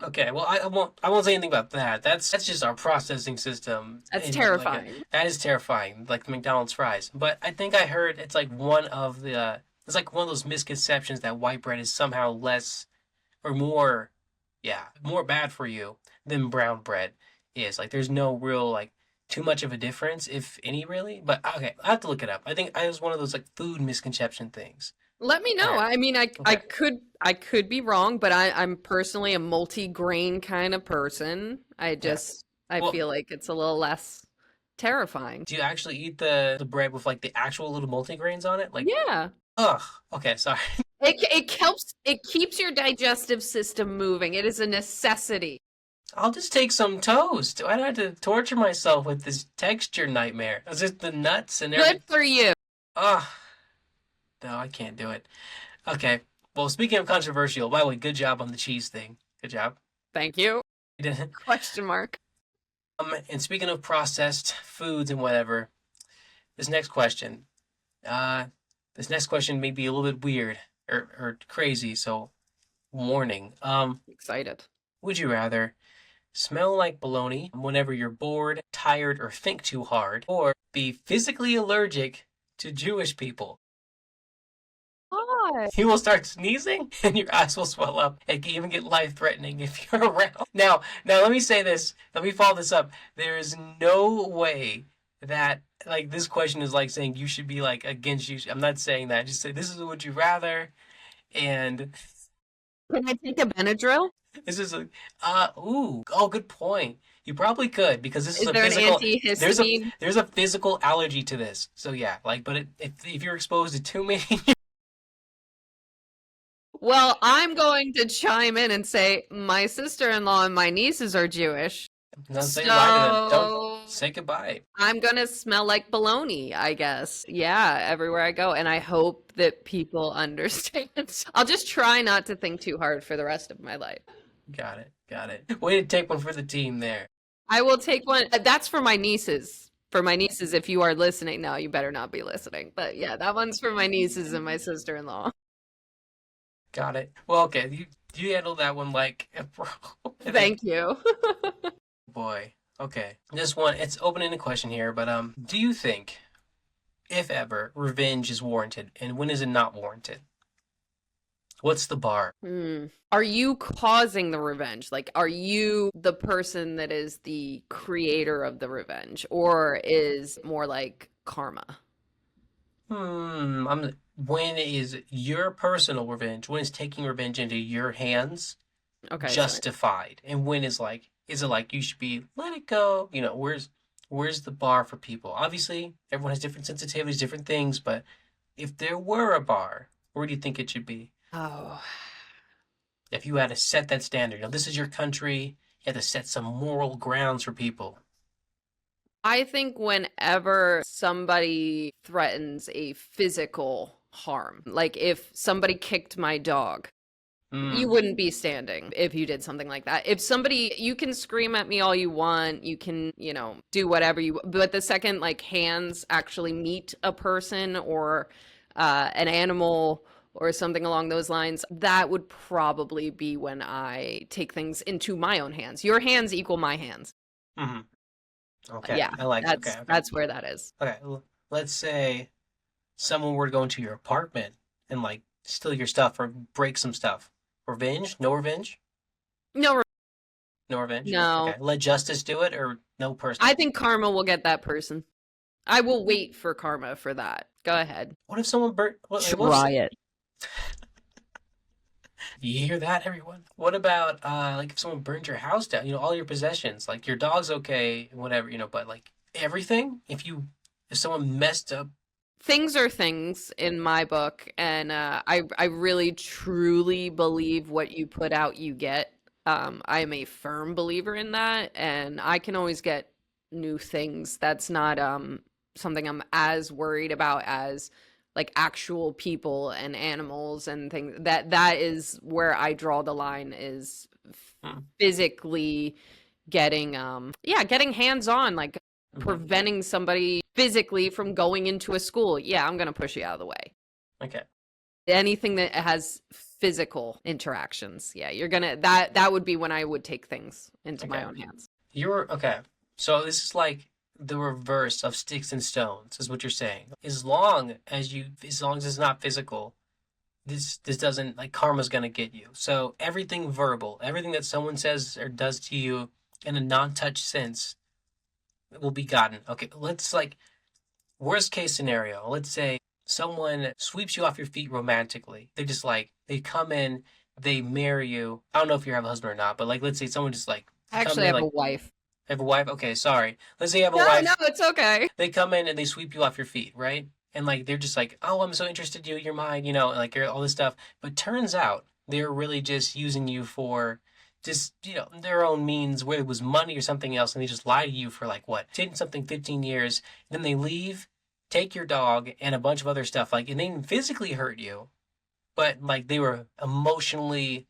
S3: Okay, well, I won't say anything about that. That's just our processing system.
S2: That's
S3: And
S2: terrifying.
S3: that is terrifying, like the McDonald's fries. But I think I heard it's like one of those misconceptions that white bread is somehow less or more, yeah, more bad for you than brown bread is. Like there's no real like too much of a difference, if any, really. But okay, I have to look it up. I think it was one of those like food misconception things.
S2: Let me know.
S3: All right.
S2: I mean, I
S3: Okay.
S2: could be wrong, but I'm personally a multi-grain kind of person. I
S3: Well,
S2: feel like it's a little less terrifying.
S3: do you actually eat the bread with like the actual little multigrains on it? Like,
S2: Yeah.
S3: ugh. Okay, sorry.
S2: It keeps your digestive system moving. It is a necessity.
S3: I'll just take some toast. Why do I have to torture myself with this texture nightmare? It's just the nuts and everything.
S2: Good for you.
S3: Ugh. No, I can't do it. Okay. Well, speaking of controversial, by the way, good job on the cheese thing. Good job.
S2: Thank you.
S3: You did it.
S2: Question mark.
S3: And speaking of processed foods and whatever, this next question, this next question may be a little bit weird or crazy, so warning.
S2: Excited.
S3: Would you rather smell like bologna whenever you're bored, tired, or think too hard, or be physically allergic to Jewish people?
S2: Why?
S3: You will start sneezing and your eyes will swell up and can even get life-threatening if you're around. Now, let me say this. Let me follow this up. There is no way that, like, this question is like saying you should be, like, against you. I'm not saying that. Just say, this is would you rather, and
S2: Can I take a Benadryl?
S3: This is a good point. You probably could because this is
S2: Is
S3: a
S2: there an
S3: physical.
S2: antihistamine?
S3: There's a physical allergy to this. So yeah, like, but if you're exposed to too many,
S2: Well, I'm going to chime in and say my sister-in-law and my nieces are Jewish.
S3: don't say goodbye to them. Don't
S2: So
S3: say goodbye.
S2: I'm gonna smell like bologna, I guess. Yeah, everywhere I go. And I hope that people understand. I'll just try not to think too hard for the rest of my life.
S3: Got it. Got it. Way to take one for the team there.
S2: I will take one. That's for my nieces. For my nieces, if you are listening, no, you better not be listening. But yeah, that one's for my nieces and my sister-in-law.
S3: Got it. Well, okay. You handled that one like a pro.
S2: Thank you.
S3: Boy. Okay. This one, it's open-ended question here, but do you think, if ever, revenge is warranted, and when is it not warranted? What's the bar?
S2: Are you causing the revenge? Like, are you the person that is the creator of the revenge, or is more like karma?
S3: When is your personal revenge? When is taking revenge into your hands
S2: Okay, so
S3: justified? And when is it like you should be let it go? You know, where's the bar for people? Obviously, everyone has different sensitivities, different things, but if there were a bar, where do you think it should be?
S2: oh,
S3: If you had to set that standard, this is your country, you had to set some moral grounds for people.
S2: I think whenever somebody threatens a physical harm, like if somebody kicked my dog, you wouldn't be standing if you did something like that. If somebody, you can scream at me all you want, you can, do whatever but the second like hands actually meet a person or an animal or something along those lines, that would probably be when I take things into my own hands. Your hands equal my hands.
S3: Mm-hmm. Okay.
S2: Yeah,
S3: I like it. Okay.
S2: That's where that is.
S3: Okay. Let's say someone were to go into your apartment and steal your stuff or break some stuff. Revenge? No revenge?
S2: No,
S3: No revenge?
S2: no.
S3: Okay. Let justice do it or no person?
S2: I think karma will get that person. I will wait for karma for that. Go ahead.
S3: What if someone burnt?
S2: Try it.
S3: You hear that, everyone? What about if someone burned your house down? All your possessions, like your dog's okay, whatever, but everything. If someone messed up.
S2: Things are things in my book, and I really truly believe what you put out, you get. I am a firm believer in that, and I can always get new things. That's not something I'm as worried about as like actual people and animals and things. That is where I draw the line, is physically getting getting hands-on, like preventing somebody physically from going into a school. Yeah, I'm gonna push you out of the way.
S3: Okay.
S2: Anything that has physical interactions, yeah, you're gonna that would be when I would take things into my own hands.
S3: Okay. So this is like the reverse of sticks and stones, is what you're saying. As long as it's not physical, this doesn't, karma's gonna get you. So everything verbal, everything that someone says or does to you in a non-touch sense will be gotten. Okay, let's worst case scenario. Let's say someone sweeps you off your feet romantically. They just they come in, they marry you. I don't know if you have a husband or not, but let's say someone just
S2: I actually have a wife.
S3: Have a wife? Okay, sorry. Let's say you have a wife.
S2: No, it's okay.
S3: They come in and they sweep you off your feet, right? And they're just oh, I'm so interested in you, you're mine, and you're all this stuff. But turns out they're really just using you for just, their own means, whether it was money or something else, and they just lie to you for 15 years. Then they leave, take your dog and a bunch of other stuff, and they didn't physically hurt you, but they were emotionally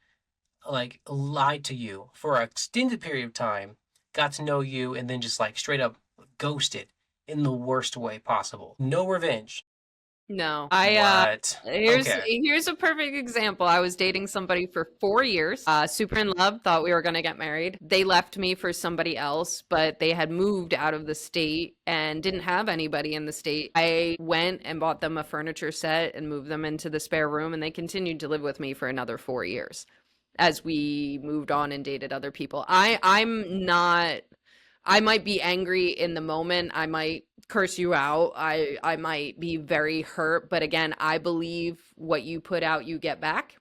S3: lied to you for an extended period of time, got to know you, and then just straight up ghosted in the worst way possible. No revenge.
S2: No. Here's a perfect example. I was dating somebody for 4 years, super in love, thought we were going to get married. They left me for somebody else, but they had moved out of the state and didn't have anybody in the state. I went and bought them a furniture set and moved them into the spare room, and they continued to live with me for another 4 years as we moved on and dated other people. I might be angry in the moment. I might curse you out. I might be very hurt. But again, I believe what you put out, you get back.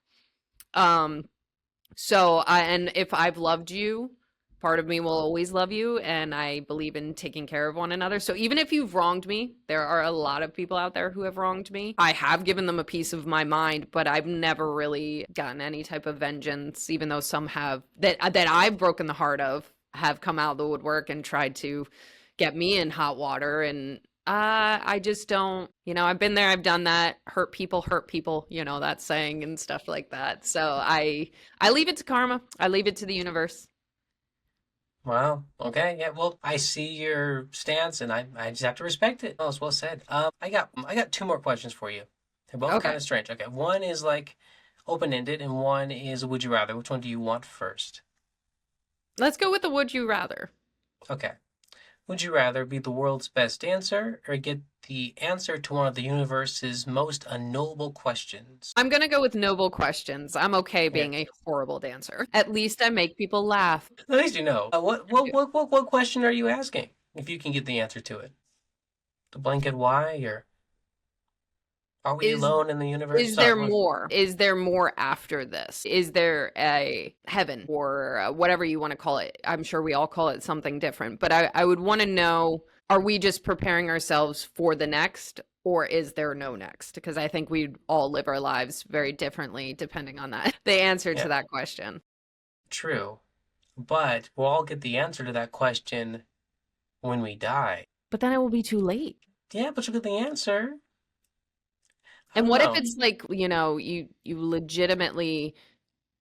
S2: So, and if I've loved you, part of me will always love you, and I believe in taking care of one another. So even if you've wronged me, there are a lot of people out there who have wronged me. I have given them a piece of my mind, but I've never really gotten any type of vengeance, even though some have that I've broken the heart of have come out of the woodwork and tried to get me in hot water. And I just don't, I've been there, I've done that. Hurt people, that saying and stuff like that. So I leave it to karma. I leave it to the universe.
S3: Wow. Okay. Yeah. Well, I see your stance, and I just have to respect it. Oh, it's well said. I got two more questions for you. They're both
S2: Okay.
S3: kind of strange. Okay. One is like open-ended, and one is would you rather. Which one do you want first?
S2: Let's go with the would you rather.
S3: Okay. Would you rather be the world's best dancer or get the answer to one of the universe's most unknowable questions?
S2: I'm going to go with noble questions. I'm okay
S3: Yeah.
S2: being a horrible dancer. At least I make people laugh.
S3: At least you know. What question are you asking? If you can get the answer to it, the blanket why, or are we
S2: Is
S3: alone in the universe?
S2: is there more? Is there more after this? Is there a heaven or whatever you want to call it? I'm sure we all call it something different, but I would want to know, are we just preparing ourselves for the next, or is there no next? Because I think we all live our lives very differently depending on that. The answer to that question.
S3: True, but we'll all get the answer to that question when we die.
S2: But then it will be too late.
S3: Yeah, but you'll get the answer.
S2: And what if it's like, you legitimately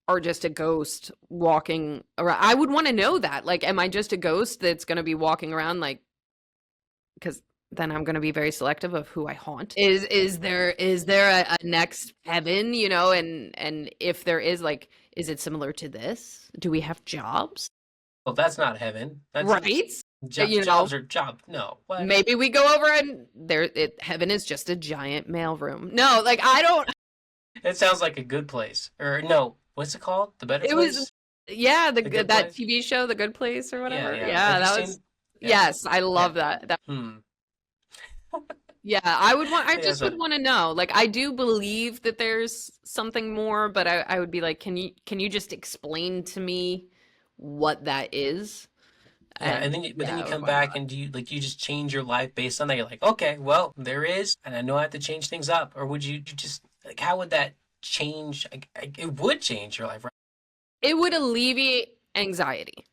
S2: are just a ghost walking around? I would want to know that. Like, am I just a ghost that's going to be walking around, like, because then I'm going to be very selective of who I haunt. Is there a next heaven, and if there is, like, is it similar to this? Do we have jobs?
S3: Well, that's not heaven. That's
S2: right?
S3: Jobs are job. No. What?
S2: Maybe we go over and heaven is just a giant mailroom. No, like, I don't.
S3: It sounds like a good place. Or no, what's it called? The Better
S2: It
S3: Place?
S2: was, yeah,
S3: The Good
S2: that
S3: Place?
S2: TV show, The Good Place or whatever.
S3: Yeah.
S2: Yeah,
S3: Have you
S2: that was.
S3: seen- Yeah.
S2: Yes, I love that. Yeah, I just would want to know. Like, I do believe that there's something more, but I would be like, can you just explain to me what that is?
S3: Yeah, and then you come back and you just change your life based on that. You're like, okay, well, there is, and I know I have to change things up. Or would you just, like, how would that change? It would change your life, right?
S2: It would alleviate anxiety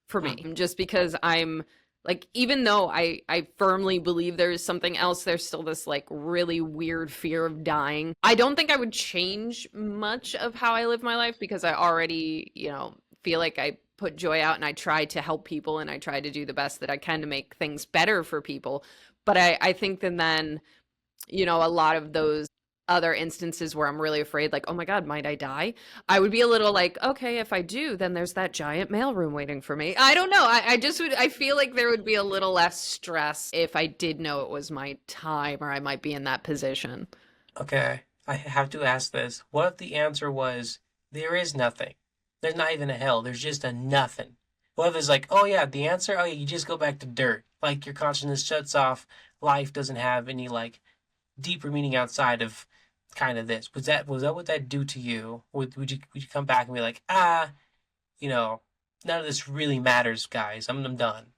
S2: for me, just because I'm like, even though I firmly believe there's something else, there's still this, like, really weird fear of dying. I don't think I would change much of how I live my life because I already, feel like I put joy out and I try to help people and I try to do the best that I can to make things better for people. But I think that then, a lot of those other instances where I'm really afraid, like, oh my God, might I die? I would be a little like, okay, if I do, then there's that giant mailroom waiting for me. I don't know. I feel like there would be a little less stress if I did know it was my time or I might be in that position.
S3: Okay, I have to ask this. What if the answer was, there is nothing? There's not even a hell. There's just a nothing. What if it's like, oh yeah, the answer? Oh yeah, you just go back to dirt. Like, your consciousness shuts off. Life doesn't have any, like, deeper meaning outside of kind of this. Was that what that do to you? Would you come back and be like, none of this really matters, guys. I'm done.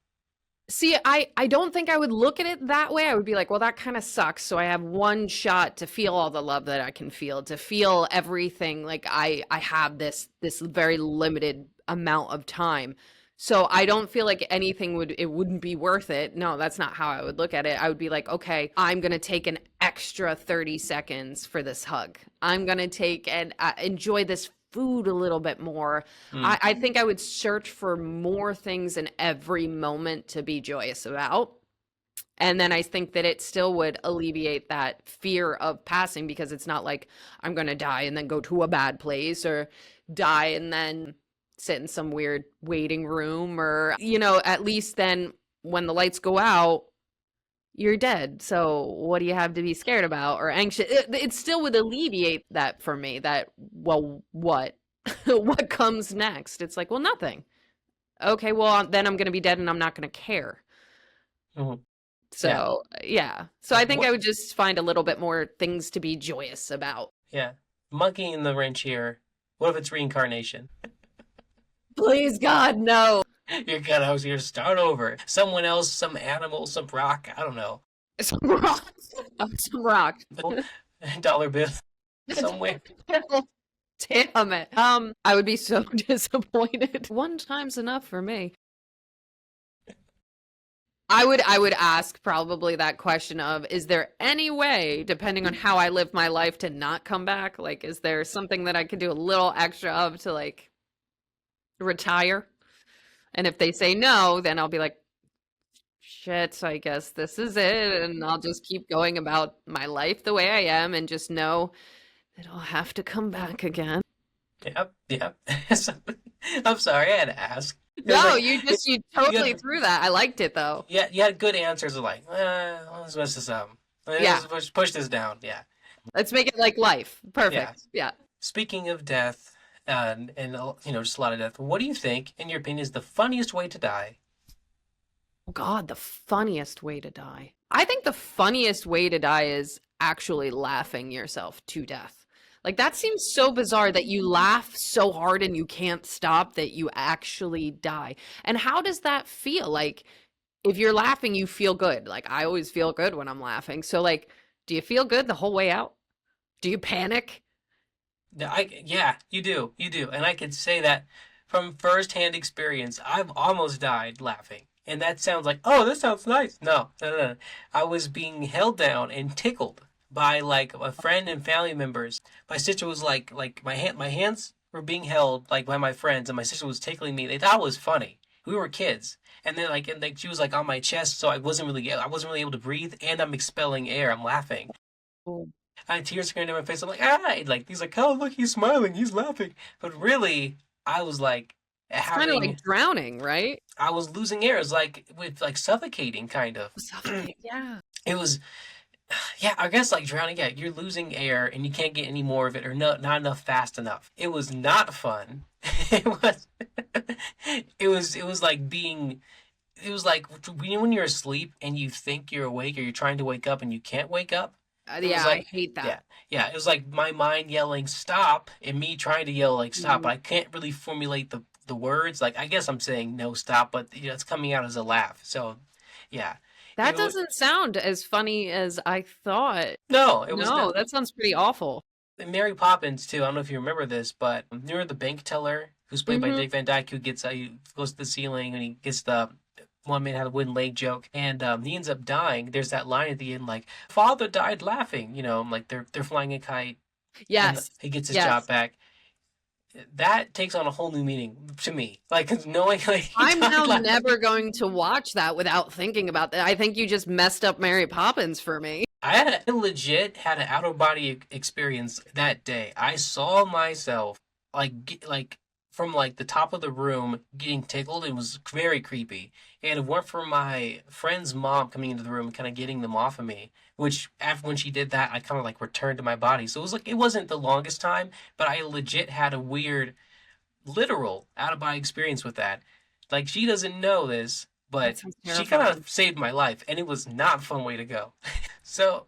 S2: See, I don't think I would look at it that way. I would be like, well, that kind of sucks. So I have one shot to feel all the love that I can feel, to feel everything. Like, I have this very limited amount of time. So I don't feel like anything wouldn't be worth it. No, that's not how I would look at it. I would be like, okay, I'm going to take an extra 30 seconds for this hug. I'm going to take and enjoy this food a little bit more. I think I would search for more things in every moment to be joyous about. And then I think that it still would alleviate that fear of passing, because it's not like I'm going to die and then go to a bad place, or die and then sit in some weird waiting room, or, at least then when the lights go out, you're dead. So what do you have to be scared about or anxious? It still would alleviate that for me, that, well, what? What comes next? It's like, well, nothing. Okay, well, then I'm going to be dead and I'm not going to care.
S3: Mhm.
S2: So, yeah. So I think I would just find a little bit more things to be joyous about.
S3: Yeah. Monkey in the wrench here. What if it's reincarnation?
S2: Please, God, no.
S3: You're gonna start over. Someone else, some animal, some rock. I don't know.
S2: Some rock. Some rock.
S3: Dollar bill somewhere.
S2: Damn it. I would be so disappointed. One time's enough for me. I would ask probably that question of, is there any way, depending on how I live my life, to not come back? Like, is there something that I could do a little extra of to like retire? And if they say no, then I'll be like, shit, I guess this is it. And I'll just keep going about my life the way I am and just know that I'll have to come back again.
S3: Yep. I'm sorry, I had to ask.
S2: No,
S3: Like,
S2: you totally threw that. I liked it though.
S3: yeah, you had good answers of like, let's mess this up.
S2: Yeah.
S3: Let's push this down. Yeah.
S2: Let's make it like life. Perfect. Yeah.
S3: Speaking of death, and just a lot of death, what do you think, in your opinion, is the funniest way to die?
S2: God, the funniest way to die. I think the funniest way to die is actually laughing yourself to death. Like, that seems so bizarre that you laugh so hard and you can't stop that you actually die. And how does that feel? Like, if you're laughing, you feel good. Like, I always feel good when I'm laughing. So, like, do you feel good the whole way out? Do you panic?
S3: Yeah, you do, and I can say that from firsthand experience. I've almost died laughing, and that sounds like, oh, this sounds nice. No. I was being held down and tickled by like a friend and family members. My sister was like my hands were being held like by my friends, and my sister was tickling me. They thought it was funny. We were kids, and then she was like on my chest, so I wasn't really able to breathe, and I'm expelling air. I'm laughing.
S2: Oh.
S3: I had tears coming down my face. I'm like, like he's like, oh look, he's smiling, he's laughing, but really, I was like
S2: Kind of like drowning, right?
S3: I was losing air. It was like suffocating, kind of.
S2: Yeah.
S3: It was, yeah, I guess like drowning. Yeah, you're losing air and you can't get any more of it, or not enough fast enough. It was not fun. It was, it was like being. It was like when you're asleep and you think you're awake, or you're trying to wake up and you can't wake up.
S2: Yeah, like, I hate that.
S3: Yeah. It was like my mind yelling stop and me trying to yell like stop, but I can't really formulate the words. Like, I guess I'm saying no, stop, but it's coming out as a laugh. So, yeah.
S2: That doesn't sound as funny as I thought.
S3: No, it was
S2: not. That sounds pretty awful.
S3: Mary Poppins too. I don't know if you remember this, but you're the bank teller who's played by Dick Van Dyke, who he goes to the ceiling and he gets the one man had a wooden leg joke, and he ends up dying. There's that line at the end, like, father died laughing, like they're flying a kite.
S2: Yes.
S3: He gets his job back. That takes on a whole new meaning to me. Like, knowing like
S2: I'm now never going to watch that without thinking about that. I think you just messed up Mary Poppins for me.
S3: I legit had an out-of-body experience that day. I saw myself like from like the top of the room getting tickled. It was very creepy. And it weren't for my friend's mom coming into the room and kind of getting them off of me, which after when she did that, I kind of like returned to my body. So it was like, it wasn't the longest time, but I legit had a weird, literal out-of-body experience with that. Like, she doesn't know this, but she kind of saved my life, and it was not a fun way to go. So,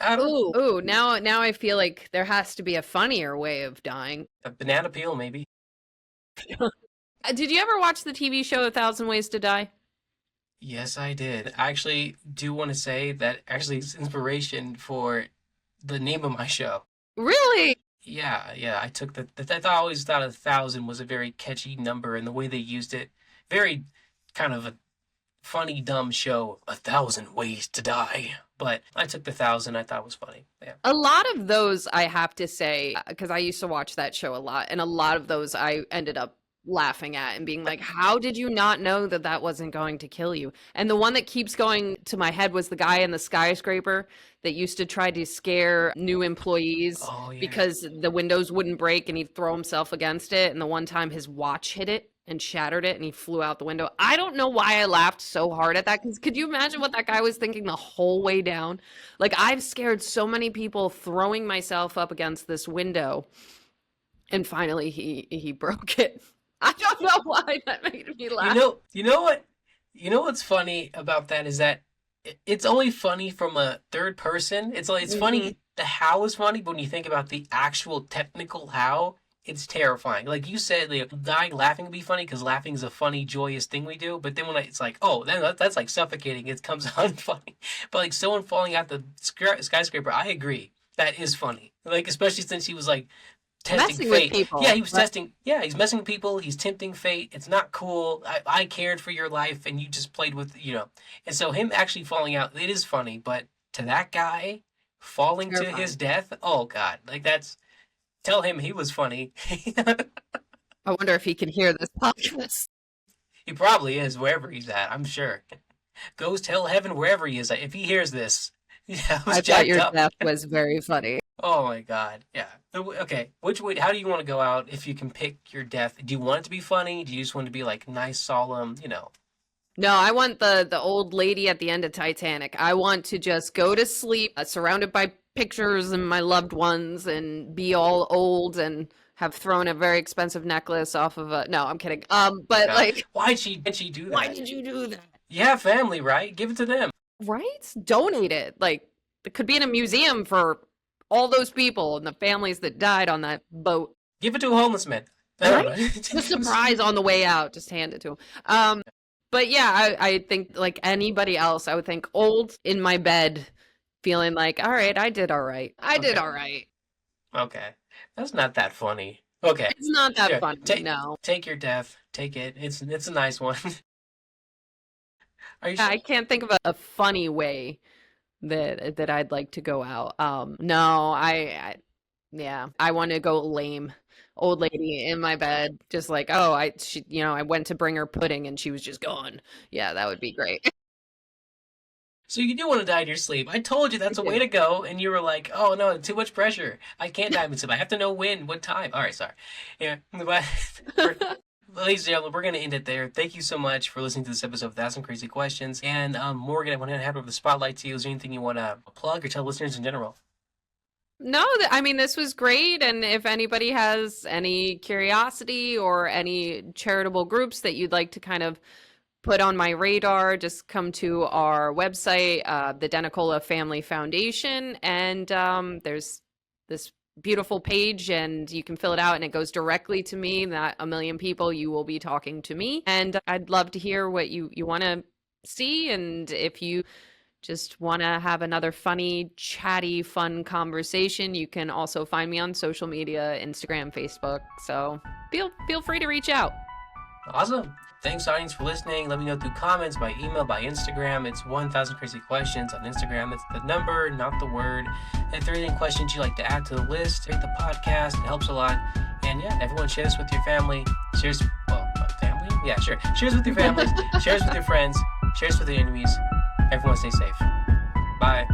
S2: Ooh, now I feel like there has to be a funnier way of dying.
S3: A banana peel, maybe.
S2: Did you ever watch the TV show 1,000 Ways to Die?
S3: Yes, I did. I actually do want to say that actually is inspiration for the name of my show.
S2: Really?
S3: Yeah. I took I always thought 1,000 was a very catchy number, and the way they used it, very kind of a funny, dumb show, 1,000 Ways to Die. But I took the 1,000. I thought it was funny. Yeah.
S2: A lot of those, I have to say, because I used to watch that show a lot, and a lot of those I ended up laughing at and being like, how did you not know that that wasn't going to kill you? And the one that keeps going to my head was the guy in the skyscraper that used to try to scare new employees because the windows wouldn't break and he'd throw himself against it. And the one time his watch hit it and shattered it and he flew out the window. I don't know why I laughed so hard at that, because could you imagine what that guy was thinking the whole way down? Like, I've scared so many people throwing myself up against this window, and finally he broke it. I don't know why that made me laugh.
S3: You know what? You know what's funny about that is that it's only funny from a third person. It's funny. The how is funny, but when you think about the actual technical how, It's terrifying. Like you said, dying laughing would be funny because laughing is a funny, joyous thing we do. But then it's like, oh, then that's like suffocating. It comes unfunny. But like someone falling out the skyscraper, I agree. That is funny. Like, especially since he was like testing
S2: Messing
S3: fate.
S2: with people.
S3: Yeah, he was testing. Yeah, he's messing with people. He's tempting fate. It's not cool. I cared for your life, and you just played with, And so him actually falling out, it is funny. But to that guy falling to his death, oh God, like that's. Tell him he was funny.
S2: I wonder if he can hear this podcast.
S3: He probably is, wherever he's at, I'm sure. Goes tell heaven wherever he is at. If he hears this. Yeah,
S2: I thought your death was very funny.
S3: Oh my God. Yeah. Okay. How do you want to go out if you can pick your death? Do you want it to be funny? Do you just want it to be like nice, solemn,
S2: No, I want the old lady at the end of Titanic. I want to just go to sleep, surrounded by pictures and my loved ones, and be all old and have thrown a very expensive necklace off of a. No, I'm kidding. But like,
S3: why'd she do that?
S2: Why did you do that?
S3: You have family, right? Give it to them.
S2: Right? Donate it. Like, it could be in a museum for all those people and the families that died on that boat.
S3: Give it to a homeless man.
S2: Right? The surprise on the way out. Just hand it to him. But yeah, I think like anybody else, I would think old in my bed, feeling like, all right, I did all right. I did all right.
S3: Okay. That's not that funny. Okay.
S2: It's not that funny, no.
S3: Take your death. Take it. It's a nice one. Are you
S2: I can't think of a funny way that I'd like to go out. No, I want to go lame. Old lady in my bed, just like, I went to bring her pudding and she was just gone. Yeah, that would be great.
S3: So you do want to die in your sleep. I told you that's a way to go, and you were like, oh no, too much pressure. I can't die in sleep. I have to know when, what time. All right, sorry. Yeah, but ladies and gentlemen, we're going to end it there. Thank you so much for listening to this episode of 1,000 Crazy Questions. And Morgan, I want to hand over the spotlight to you. Is there anything you want to plug or tell listeners in general?
S2: No, I mean, this was great. And if anybody has any curiosity or any charitable groups that you'd like to kind of put on my radar, just come to our website, the DeNicola Family Foundation. And there's this beautiful page and you can fill it out and it goes directly to me. Not a million people, you will be talking to me. And I'd love to hear what you want to see. And if you just want to have another funny, chatty, fun conversation, you can also find me on social media, Instagram, Facebook. So feel free to reach out.
S3: Awesome. Thanks, audience, for listening. Let me know through comments, by email, by Instagram. It's 1,000 Crazy Questions on Instagram. It's the number, not the word. If there are any questions you'd like to add to the list, rate the podcast. It helps a lot. And yeah, everyone share this with your family. Family? Yeah, sure. Share this with your families. Share this with your friends. Share this with your enemies. Everyone stay safe. Bye.